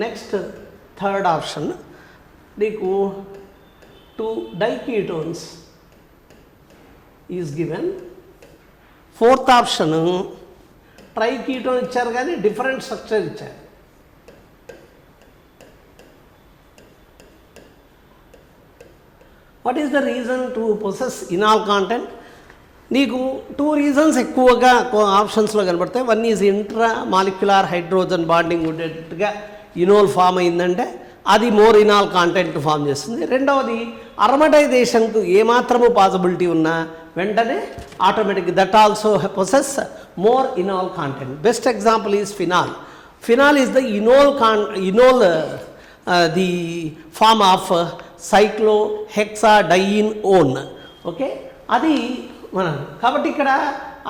నెక్స్ట్ థర్డ్ ఆప్షన్ నీకు 2 diketones is given. Fourth option triketone ఇచ్చారు కానీ డిఫరెంట్ స్ట్రక్చర్ ఇచ్చారు. What is the reason to possess enol content? నీకు 2 రీజన్స్ ఎక్కువగా ఆప్షన్స్లో కనబడతాయి. One is intramolecular hydrogen bonding ఉండేట్టుగా ఇనోల్ ఫామ్ అయిందంటే అది మోర్ ఇనాల్ కాంటెంట్ ఫామ్ చేస్తుంది. రెండవది అరమటైజేషన్కు ఏమాత్రము పాసిబిలిటీ ఉన్నా వెంటనే automatic that also possess more enol content. Best example is phenol. Phenol is the enol the form of cyclohexadienone. Okay, అది మనం కాబట్టి ఇక్కడ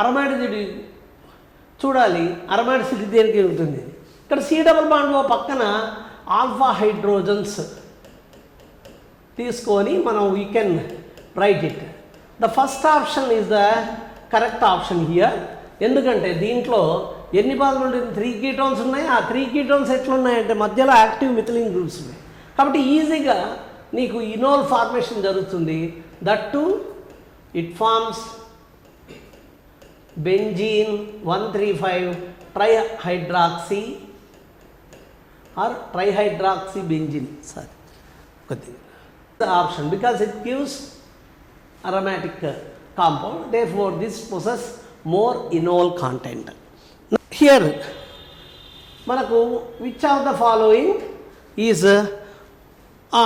అరమైడ్ చూడాలి. అరమైడ్ సిటీ దేనికి ఉంటుంది? ఇక్కడ C డబుల్ బాండ్ పక్కన ఆల్ఫా హైడ్రోజన్స్ తీసుకొని మనం we can write it. The first option is the correct option here. ఎందుకంటే దీంట్లో ఎన్ని బాధలు ఉంటుంది, 3 కీటోన్స్ ఉన్నాయి. ఆ 3 కీటోన్స్ ఎట్లున్నాయంటే మధ్యలో యాక్టివ్ మిథిలిన్ గ్రూప్స్ ఉన్నాయి. కాబట్టి ఈజీగా నీకు ఇనోల్ ఫార్మేషన్ జరుగుతుంది. That to it forms benzene 135 trihydroxy or trihydroxy benzene. Sorry కొద్దిగా the option because it gives aromatic compound, therefore this possess more enol content. Here manaku which of the following is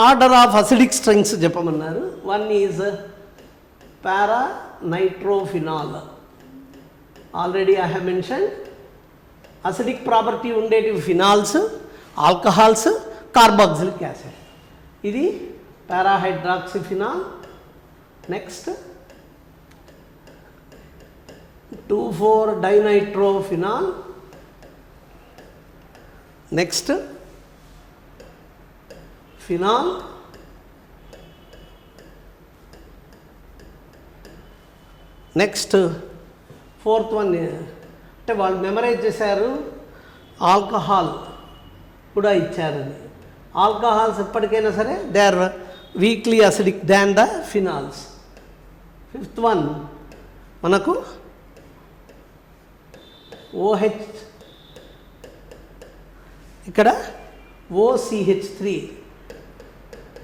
order of acidic strengths చెప్పమన్నారు. One is para nitrophenol, already I have mentioned. Acidic property Undeti phenols, alcohols, carboxylic acid. ఇది parahydroxyphenol. Next 2,4-dinitrophenol. Next phenol. Next fourth one అంటే వాళ్ళు memorise చేశారు, alcohol కూడా ఇచ్చారని. Alcohols ఎప్పటికైనా సరే they or weekly acidic than the phenols. Fifth one మనకు OH, ఇక్కడ OCH3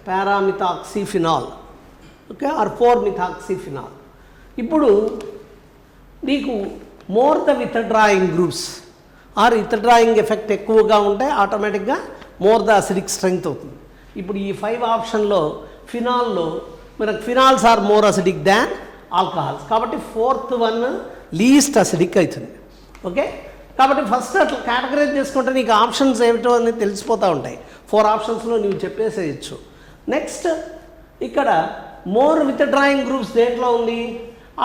పారామిథాక్సిఫినాల్, ఓకే, ఆర్ 4-మిథాక్సిఫినాల్. ఇప్పుడు నీకు more the withdrawing groups or withdrawing effect ఎక్కువగా ఉంటే ఆటోమేటిక్గా మోర్ ద అసిడిక్ స్ట్రెంగ్త్ అవుతుంది. ఇప్పుడు ఈ 5 ఆప్షన్లో ఫినాల్లో మనకు phenols are more acidic than alcohols. కాబట్టి 4th వన్ లీస్ట్ అసిడిక్ అవుతుంది. ఓకే, కాబట్టి ఫస్ట్ అట్లా కేటగరైజ్ చేసుకుంటే నీకు ఆప్షన్స్ ఏమిటో అని తెలిసిపోతూ ఉంటాయి. 4 ఆప్షన్స్లో నువ్వు చెప్పేసేయచ్చు. నెక్స్ట్ ఇక్కడ మోర్ విత్డ్రాయింగ్ గ్రూప్స్ దేంట్లో ఉంది,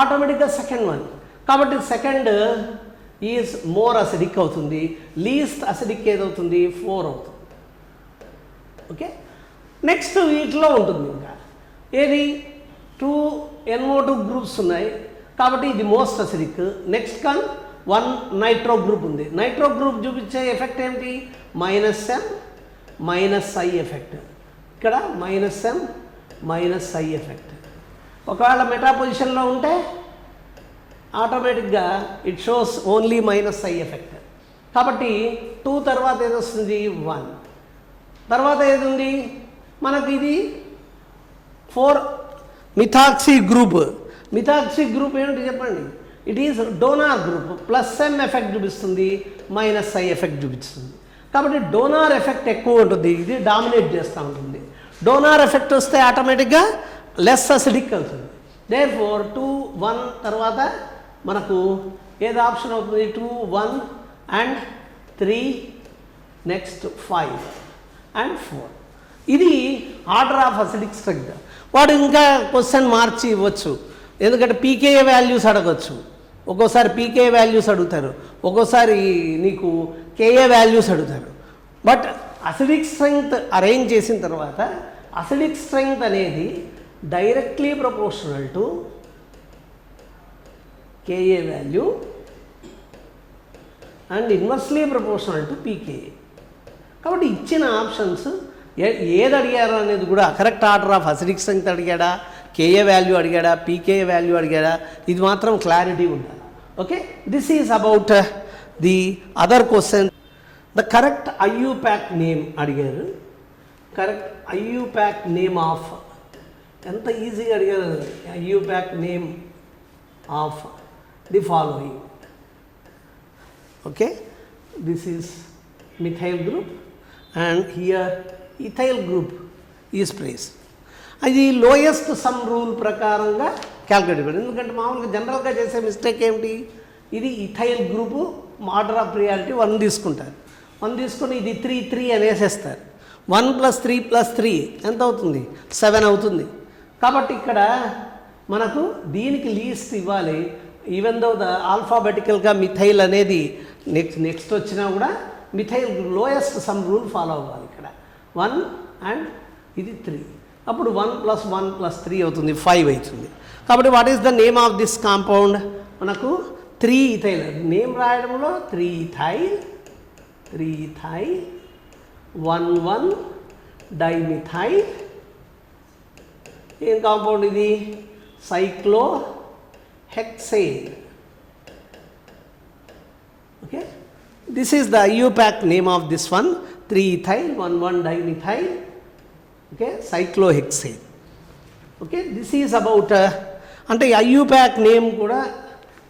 ఆటోమేటిక్గా సెకండ్ వన్. కాబట్టి సెకండ్ ఈజ్ మోర్ అసిడిక్ అవుతుంది. లీస్ట్ అసిడిక్ ఏదవుతుంది, 4 అవుతుంది. ఓకే, నెక్స్ట్ వీటిలో ఉంటుంది ఇంకా ఏది 2 NO2 గ్రూప్స్ ఉన్నాయి. కాబట్టి ఇది మోస్ట్ అసిడిక్. నెక్స్ట్ కన్ 1 నైట్రో గ్రూప్ ఉంది. నైట్రో గ్రూప్ చూపించే ఎఫెక్ట్ ఏమిటి, -M -I ఎఫెక్ట్. ఇక్కడ -M -I ఎఫెక్ట్. ఒకవేళ మెటా పొజిషన్లో ఉంటే ఆటోమేటిక్గా it shows only -I effect. కాబట్టి 2 తర్వాత ఏది వస్తుంది, 1 తర్వాత ఏది ఉంది మనకి, ఇది 4 మిథాక్సీ గ్రూప్. మిథాక్సీ గ్రూప్ ఏమిటి చెప్పండి, it is donor group. +M effect చూపిస్తుంది, -I ఎఫెక్ట్ చూపిస్తుంది. కాబట్టి డోనార్ ఎఫెక్ట్ ఎక్కువ ఉంటుంది, ఇది డామినేట్ చేస్తూ ఉంటుంది. డోనార్ ఎఫెక్ట్ వస్తే ఆటోమేటిక్గా లెస్ అసిడిక్ అవుతుంది. దేర్ఫోర్ 2, 1 తర్వాత మనకు ఏది ఆప్షన్ అవుతుంది, 2, 1 and 3, నెక్స్ట్ 5 and 4. ఇది ఆర్డర్ ఆఫ్ అసిడిక్ స్ట్రెంగ్త్. వాడు ఇంకా క్వశ్చన్ మార్చి ఇవ్వచ్చు, ఎందుకంటే పీకేఏ వాల్యూస్ అడగచ్చు. ఒక్కోసారి పీకేఏ వాల్యూస్ అడుగుతారు, ఒక్కోసారి నీకు కేఏ వాల్యూస్ అడుగుతారు. బట్ అసిడిక్ స్ట్రెంగ్త్ అరేంజ్ చేసిన తర్వాత అసిడిక్ స్ట్రెంగ్త్ అనేది directly proportional to Ka value and inversely proportional to pKa. కాబట్టి ఇచ్చిన ఆప్షన్స్ ఏది అడిగారు అనేది కూడా correct order of acidic strength అడిగాడా, కేఏ వాల్యూ అడిగాడా, పీకేఏ వాల్యూ అడిగాడా, ఇది మాత్రం క్లారిటీ ఉండాలి. Okay, this is about the other question. The correct IUPAC name అడిగారు. కరెక్ట్ IUPAC నేమ్ ఆఫ్, ఎంత ఈజీగా అడిగారు, IUPAC name of the following. Okay, this is methyl group and here ethyl group is place. అది lowest some rule ప్రకారంగా calculate చేయడం. ఎందుకంటే మామూలుగా జనరల్గా చేసే మిస్టేక్ ఏమిటి, ఇది ethyl group order of priority 1 తీసుకుంటారు. 1 తీసుకొని ఇది 3 అనేసేస్తారు. 1 + 3 + 3 ఎంత అవుతుంది, 7 అవుతుంది. కాబట్టి ఇక్కడ మనకు దీనికి లీస్ట్ ఇవ్వాలి. ఈవెన్ దో ద ఆల్ఫాబెటికల్గా మిథైల్ అనేది నెక్స్ట్ వచ్చినా కూడా methyl lowest some rule follow అవ్వాలి ఇక్కడ. 1 అండ్ ఇది 3. అప్పుడు 1 + 1 + 3 అవుతుంది, 5 అవుతుంది. కాబట్టి what is the name of this compound? మనకు 3 ఇథైల్. నేమ్ రాయడంలో 3 ఇథైల్ 1 డైమిథైల్. ఏం కాంపౌండ్ ఇది? Cyclohexane. Okay, this is the IUPAC name of this one, 3 ethyl 1 dimethyl. Okay, cyclohexane. Okay, this is about అంటే IUPAC నేమ్ కూడా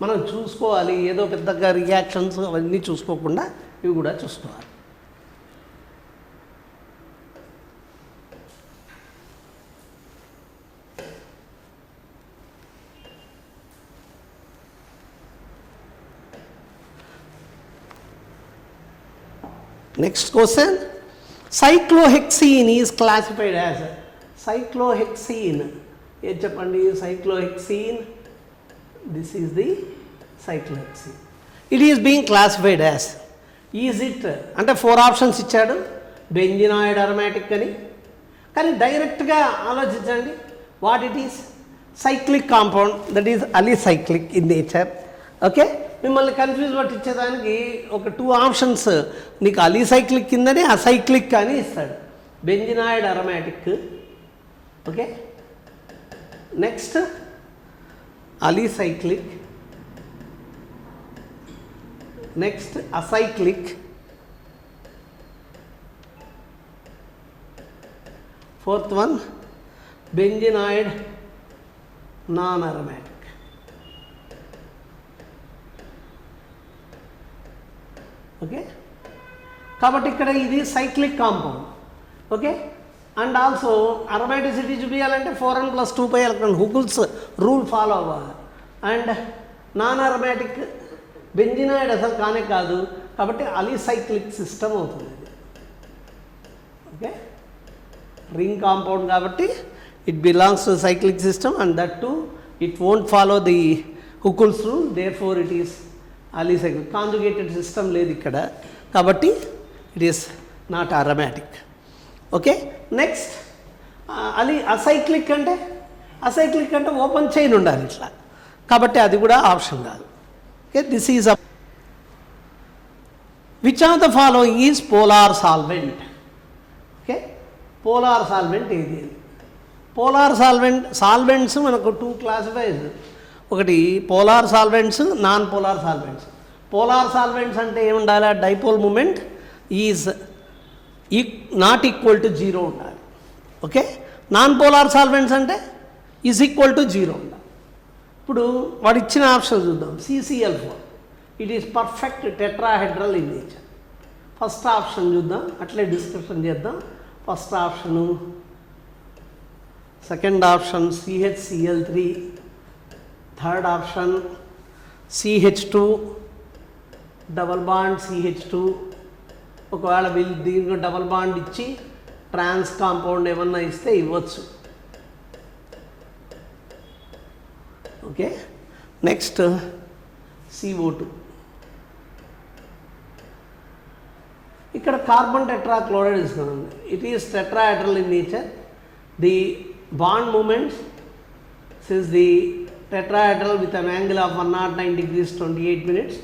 మనం చూసుకోవాలి. ఏదో పెద్దగా రియాక్షన్స్ అవన్నీ చూసుకోకుండా ఇవి కూడా చూసుకోవాలి. Next question, cyclohexene is classified as cyclohexene. ఏ చెప్పండి? cyclohexene. This is the cyclohexene. It is being classified as, is it అంటే 4 ఆప్షన్స్ ఇచ్చాడు, బెంజినాయిడ్ అరోమాటిక్ అని. కానీ డైరెక్ట్గా ఆలోచించండి, what it is? Cyclic compound, that is alicyclic in nature. Okay, మిమ్మల్ని confuse పట్టించేదానికి ఒక 2 ఆప్షన్స్ నీకు అలిసైక్లిక్ కిందనే అసైక్లిక్ అని ఇస్తాడు. Benzenoid aromatic. Okay, next alicyclic, next acyclic, fourth one benzenoid non aromatic. Okay, కాబట్టి ఇక్కడ ఇది cyclic compound. Okay, and also aromaticity చూపించాలంటే 4n + 2π electron Huckel's rule follow అవ్వాలి. అండ్ నాన్ అరోమాటిక్ బెంజినాయిడ్ అసలు కానే కాదు, కాబట్టి అలిసైక్లిక్ సిస్టమ్ అవుతుంది. ఓకే, రింగ్ కాంపౌండ్ కాబట్టి it belongs to cyclic system, and that to it won't follow the Huckel's rule, therefore it is alicyclic. Conjugated system లేదు ఇక్కడ, కాబట్టి it is not aromatic. Okay, next acyclic అంటే open chain ఉండాలి ఇట్లా, కాబట్టి అది కూడా ఆప్షన్ కాదు. Okay, this is which of the following is polar solvent? Okay, polar solvent ఏది? పోలార్ సాల్వెంట్స్ మనకు 2 క్లాసిఫైస్. ఒకటి polar solvents, non polar solvents. Polar solvents అంటే ఏముండాలి? Dipole moment is not equal to 0 ఉండాలి. ఓకే, నాన్ పోలార్ సాల్వెంట్స్ అంటే is equal to 0 ఉండాలి. ఇప్పుడు వాడు ఇచ్చిన ఆప్షన్ చూద్దాం. CCl4, it is perfect tetrahedral in nature. First option చూద్దాం, అట్లే డిస్కషన్ చేద్దాం. First option, second option CHCl3, third option CH2 double bond CH2. ఒకవేళ వీళ్ళు దీనికి డబల్ బాండ్ ఇచ్చి ట్రాన్స్ కాంపౌండ్ ఏమన్నా ఇస్తే ఇవ్వచ్చు. Okay, next CO2. ఇక్కడ కార్బన్ టెట్రాక్లోరైడ్ ఇస్తున్నాను. It is tetrahedral in nature. The bond moments is the tetrahedral with an angle of 109 degrees 28 minutes.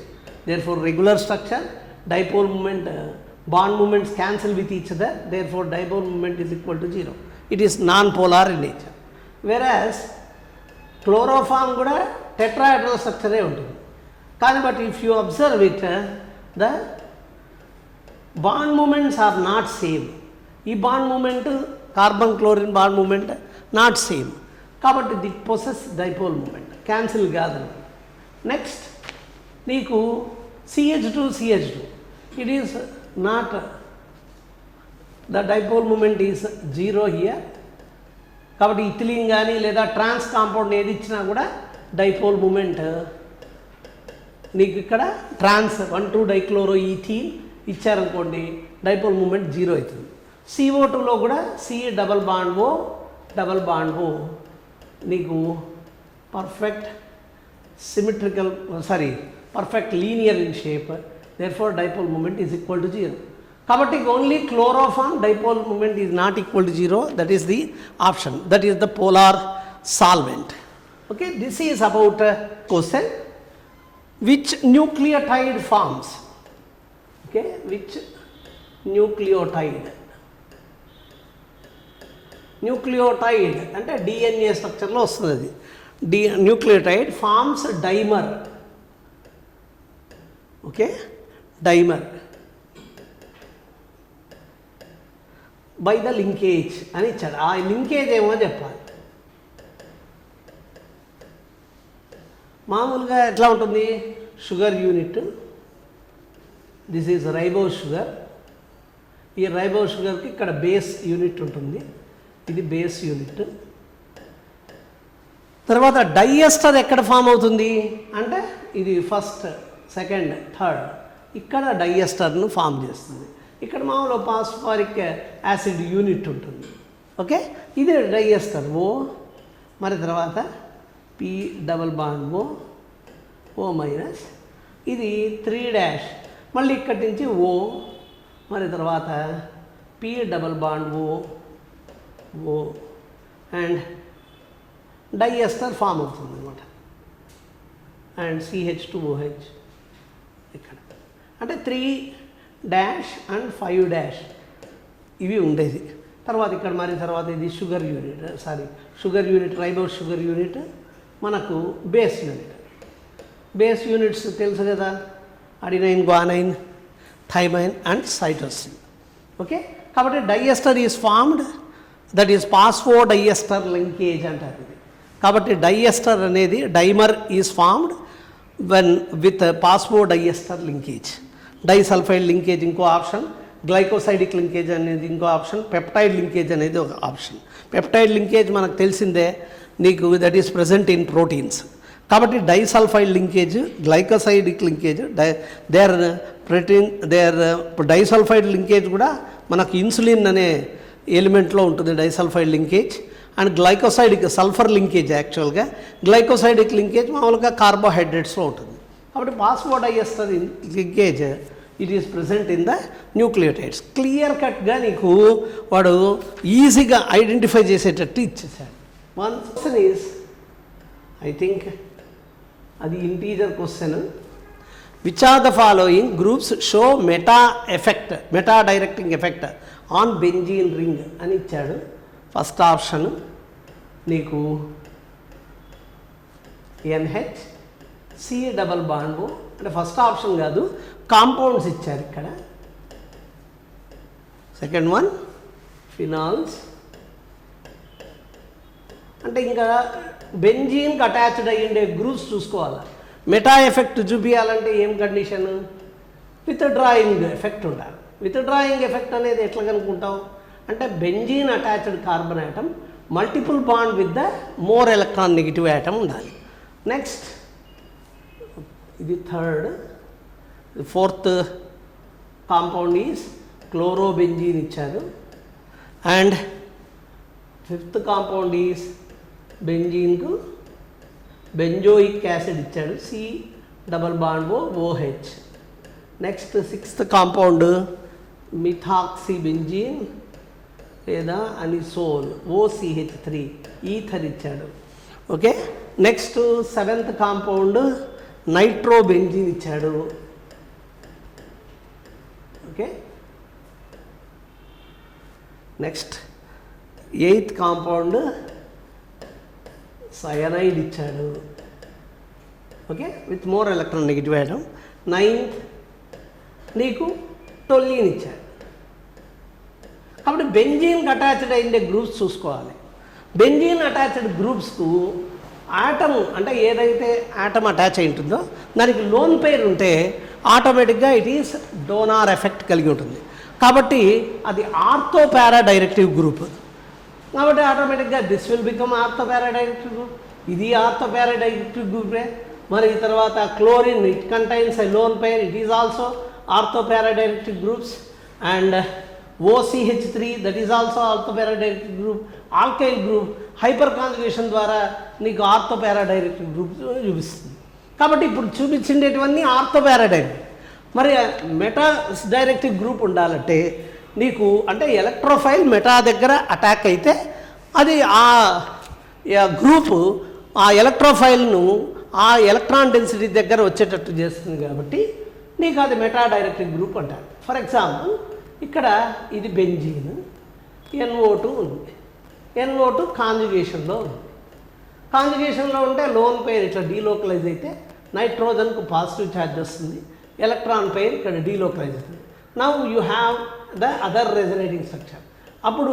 Therefore regular structure. Dipole moment, bond moments cancel with each other, therefore dipole moment is equal to 0. It is non-polar in nature. Whereas chloroform kuda tetrahedral structure untundi. Kani but if you observe it, the bond moments are not same. Ee bond moment carbon chlorine bond moment not same. కాబట్టి the possess dipole moment cancel కాదు. Next నీకు CH2 it is not the dipole moment is 0 here. కాబట్టి ethylene కానీ లేదా ట్రాన్స్ compound ఏది ఇచ్చినా కూడా dipole moment నీకు ఇక్కడ ట్రాన్స్ 1,2 డైక్లోరో ఈథీన్ ఇచ్చారనుకోండి, డైపోల్ మూమెంట్ 0 అవుతుంది. CO2లో కూడా C డబల్ బాండ్ O నీకు perfect linear in shape, therefore dipole moment is equal to 0. కాబట్టి only chloroform dipole moment is not equal to 0. That is the option. That is the polar solvent. Okay, this is about question which nucleotide forms. Okay, which nucleotide అంటే DNA స్ట్రక్చర్లో వస్తుంది అది. Nucleotide forms dimer. Okay, dimer by the linkage అని ఇచ్చాడు. ఆ linkage ఏమో చెప్పాలి. మామూలుగా ఎట్లా ఉంటుంది, sugar unit, this is రైబో sugar. ఈ రైబో షుగర్కి ఇక్కడ బేస్ యూనిట్ ఉంటుంది, ఇది బేస్ యూనిట్. తర్వాత డైఎస్టర్ ఎక్కడ ఫామ్ అవుతుంది అంటే ఇది ఫస్ట్, సెకండ్, థర్డ్, ఇక్కడ డైఎస్టర్ను ఫామ్ చేస్తుంది. ఇక్కడ మామూలు పాస్ఫారిక్ యాసిడ్ యూనిట్ ఉంటుంది. ఓకే, ఇది డైఎస్టర్ ఓ, మరి తర్వాత P double bond O minus, ఇది 3', మళ్ళీ ఇక్కడి నుంచి ఓ, మరి తర్వాత P double bond O and diester form అవుతుంది అనమాట. అండ్ CH2OH ఇక్కడ అంటే 3' అండ్ 5' ఇవి ఉండేది. తర్వాత ఇక్కడ మరి తర్వాత ఇది sugar unit ribo sugar unit, మనకు బేస్ యూనిట్స్ తెలుసు కదా, adenine, guanine, thymine and cytosine. Okay, కాబట్టి diester is formed, that is phosphodiester linkage అంటారు ఇది. కాబట్టి డైఎస్టర్ అనేది dimer is formed when with phosphodiester linkage. Disulphide linkage ఇంకో ఆప్షన్, గ్లైకోసైడిక్ లింకేజ్ అనేది ఇంకో ఆప్షన్, పెప్టైడ్ లింకేజ్ అనేది ఒక ఆప్షన్. పెప్టైడ్ లింకేజ్ మనకు తెలిసిందే నీకు, that is present in proteins. కాబట్టి disulphide linkage, glycosidic linkage, disulphide linkage కూడా మనకు ఇన్సులిన్ అనే ఎలిమెంట్లో ఉంటుంది disulphide linkage. And glycosidic sulphur linkage, యాక్చువల్గా గ్లైకోసైడిక్ లింకేజ్ మామూలుగా కార్బోహైడ్రేట్స్లో ఉంటుంది. కాబట్టి phosphodiester linkage it is present in the nucleotides. Clear కట్గా నీకు వాడు ఈజీగా ఐడెంటిఫై చేసేటట్టు ఇచ్చేసాడు. One question is, I think అది integer question, which are the following groups show meta directing effect on benzene ring అని ఇచ్చాడు. ఫస్ట్ ఆప్షన్ నీకు NH, C డబల్ బాండ్ అంటే ఫస్ట్ ఆప్షన్ కాదు, కాంపౌండ్స్ ఇచ్చారు ఇక్కడ. సెకండ్ వన్ ఫినాల్స్, అంటే ఇంకా బెంజీన్కి అటాచ్డ్ అయ్యిండే గ్రూప్స్ చూసుకోవాలి. మెటా ఎఫెక్ట్ చూపించాలంటే ఏం కండిషన్, విత్ డ్రాయింగ్ ఎఫెక్ట్ ఉండాలి. విత్ డ్రాయింగ్ ఎఫెక్ట్ అనేది ఎట్లా కనుక్కుంటావు అంటే benzene attached carbon atom multiple bond with the more electron negative atom ఉండాలి. నెక్స్ట్ ఇది third, fourth compound is chlorobenzene ఇచ్చారు. అండ్ ఫిఫ్త్ కాంపౌండ్ ఈజ్ బెంజీన్కు బెంజోయిక్ యాసిడ్ ఇచ్చాడు, C double bond OH. Next sixth compound methoxy benzene లేదా anisole OCH3 ether ఇచ్చాడు. Okay, next seventh compound nitrobenzene ఇచ్చాడు. Okay, next eighth compound cyanide ఇచ్చాడు. Okay, with more electron negative atom. Ninth నీకు toluene ఇచ్చాడు. కాబట్టి బెంజీన్కి attached అయ్యే గ్రూప్స్ చూసుకోవాలి. బెంజీన్ అటాచ్డ్ గ్రూప్స్కు ఆటమ్ అంటే ఏదైతే ఆటమ్ అటాచ్ అయి ఉంటుందో దానికి లోన్ పేర్ ఉంటే ఆటోమేటిక్గా ఇట్ ఈస్ డోనార్ ఎఫెక్ట్ కలిగి ఉంటుంది. కాబట్టి అది ఆర్థోపారా డైరెక్టివ్ గ్రూప్. కాబట్టి ఆటోమేటిక్గా this will become ortho para directive group. ఇది ఆర్థోపారా డైరెక్టివ్ గ్రూపే. మరి తర్వాత chlorine, it contains a lone pair, it is also ortho para directive groups. And OCH3 that is also ortho para directive group. Alkyl group hyperconjugation ద్వారా నీకు ortho para directive group చూపిస్తుంది. కాబట్టి ఇప్పుడు చూపించిండేటివన్నీ ఆర్థోపారా డైరెక్టివ్. మరి మెటా డైరెక్టివ్ గ్రూప్ ఉండాలంటే నీకు అంటే ఎలక్ట్రోఫైల్ మెటా దగ్గర అటాక్ అయితే అది ఆ గ్రూపు ఆ ఎలక్ట్రోఫైల్ను ఆ ఎలక్ట్రాన్ డెన్సిటీ దగ్గర వచ్చేటట్టు చేస్తుంది కాబట్టి నీకు అది మెటా డైరెక్టివ్ గ్రూప్ అంటారు. ఫర్ ఎగ్జాంపుల్ ఇక్కడ ఇది బెంజీన్, NO2 ఉంది. NO2 కాంజుగేషన్లో ఉంది. కాంజుగేషన్లో ఉంటే లోన్ పెయిర్ ఇట్లా డీలోకలైజ్ అయితే నైట్రోజన్కు పాజిటివ్ ఛార్జ్ వస్తుంది, ఎలక్ట్రాన్ పెయిర్ ఇక్కడ డీలోకలైజ్ అవుతుంది. Now you have the other resonating structure. అప్పుడు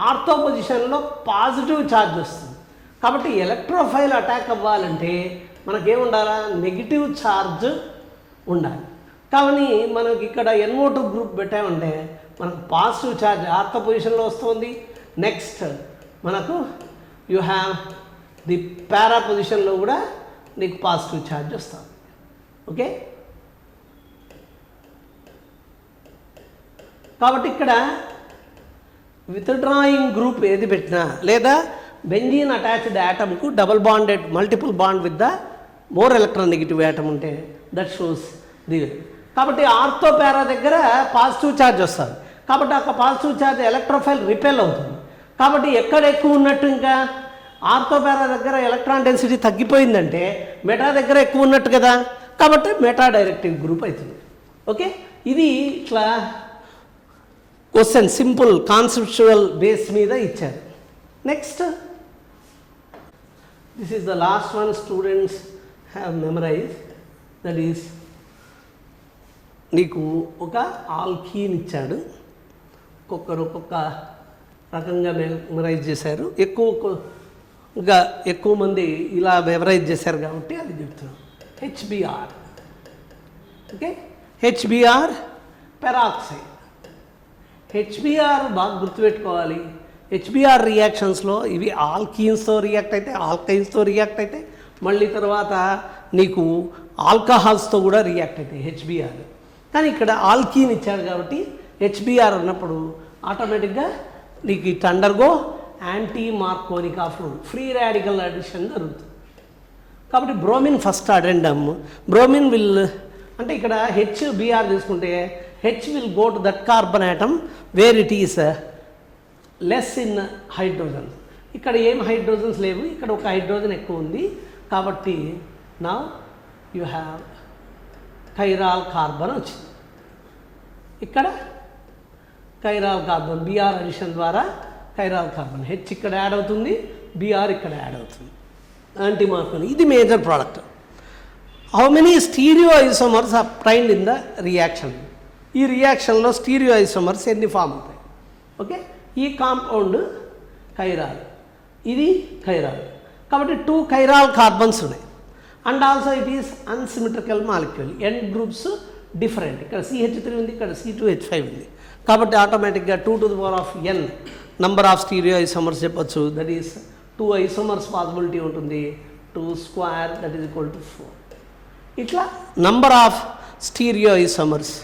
ఆర్థో పొజిషన్లో పాజిటివ్ ఛార్జ్ వస్తుంది. కాబట్టి ఎలక్ట్రోఫైల్ అటాక్ అవ్వాలంటే మనకేముండాలా? నెగిటివ్ ఛార్జ్ ఉండాలి. కానీ మనకి ఇక్కడ NO2 గ్రూప్ పెట్టామంటే మనకు పాజిటివ్ ఛార్జ్ ఆర్థో పొజిషన్లో వస్తుంది. నెక్స్ట్ మనకు యూ హ్యావ్ ది పారా పొజిషన్లో కూడా నీకు పాజిటివ్ ఛార్జ్ వస్తుంది. ఓకే, కాబట్టి ఇక్కడ విత్డ్రాయింగ్ గ్రూప్ ఏది పెట్టినా లేదా బెంజీన్ అటాచ్డ్ యాటమ్కు double bonded multiple bond with the more electron negative atom ఉంటే దట్ షోస్ ది. కాబట్టి ఆర్థో పారా దగ్గర పాజిటివ్ ఛార్జ్ వస్తుంది. కాబట్టి ఆ పాజిటివ్ ఛార్జ్ ఎలక్ట్రోఫైల్ రిపెల్ అవుతుంది. కాబట్టి ఎక్కడ ఎక్కువ ఉన్నట్టు ఇంకా ఆర్థో పారా దగ్గర ఎలక్ట్రాన్ డెన్సిటీ తగ్గిపోయిందంటే మెటా దగ్గర ఎక్కువ ఉన్నట్టు కదా. కాబట్టి మెటా డైరెక్టివ్ గ్రూప్ అవుతుంది. ఓకే, ఇది ఇట్లా క్వశ్చన్ సింపుల్ కాన్సెప్చువల్ బేస్ మీద ఇచ్చారు. Next, this is the last one students have memorise. దట్ ఈస్ నీకు ఒక ఆల్కీన్ ఇచ్చాడు, ఒక్కొక్కరు ఒక్కొక్క రకంగా మెమరైజ్ చేశారు. ఎక్కువ మంది ఇలా మెమరైజ్ చేశారు కాబట్టి అది చెప్తున్నాం. HBr. Okay, HBr peroxide. HBr బాగా గుర్తుపెట్టుకోవాలి. HBr రియాక్షన్స్లో ఇవి ఆల్కీన్స్తో రియాక్ట్ అయితే, ఆల్కైన్స్తో రియాక్ట్ అయితే, మళ్ళీ తర్వాత నీకు ఆల్కహాల్స్తో కూడా రియాక్ట్ అవుతాయి HBr. కానీ ఇక్కడ ఆల్కీన్ ఇచ్చాడు కాబట్టి HBr ఉన్నప్పుడు ఆటోమేటిక్గా నీకు it undergo anti Markovnikov of rule, free radical addition జరుగుతుంది. కాబట్టి bromine first addendum. Bromine will అంటే ఇక్కడ HBr తీసుకుంటే H will go to that carbon atom where it is less in hydrogen. ఇక్కడ ఏం హైడ్రోజన్స్ లేవు, ఇక్కడ ఒక హైడ్రోజన్ ఎక్కువ ఉంది. కాబట్టి now you have chiral carbon వచ్చింది. ఇక్కడ కైరాల్ కార్బన్ Br అడిషన్ ద్వారా కైరాల్ కార్బన్ H ఇక్కడ యాడ్ అవుతుంది, Br ఇక్కడ యాడ్ అవుతుంది, యాంటీ మార్కోనిక్. ఇది major product. How many stereoisomers are formed in the reaction? ఈ రియాక్షన్లో స్టీరియో ఐసోమర్స్ ఎన్ని ఫామ్ అవుతాయి? ఓకే, ఈ కాంపౌండ్ కైరాల్, ఇది కైరాల్. కాబట్టి 2 కైరాల్ కార్బన్స్ ఉన్నాయి. And also it is unsymmetrical molecule, end groups different. ఇక్కడ CH3 ఉంది, ఇక్కడ C2H5 ఉంది. కాబట్టి ఆటోమేటిక్గా 2 to the power of n number of stereoisomers చెప్పచ్చు. దట్ ఈస్ 2 ఐసోమర్స్ పాసిబిలిటీ ఉంటుంది. 2 square that is equal to 4. ఇట్లా number of stereoisomers.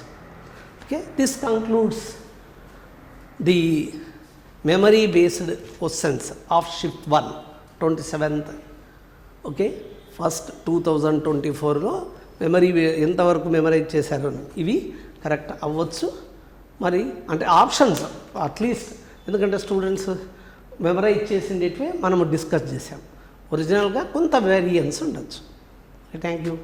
Okay, this concludes the memory based questions of shift 1 27th. Okay, first 2024లో memory ఎంతవరకు memorize చేశారు ఇవి correct అవ్వచ్చు. మరి అంటే ఆప్షన్స్ అట్లీస్ట్, ఎందుకంటే స్టూడెంట్స్ మెమరైజ్ చేసిండేటివే మనము డిస్కస్ చేసాం. ఒరిజినల్గా కొంత వేరియన్స్ ఉండొచ్చు. Thank you.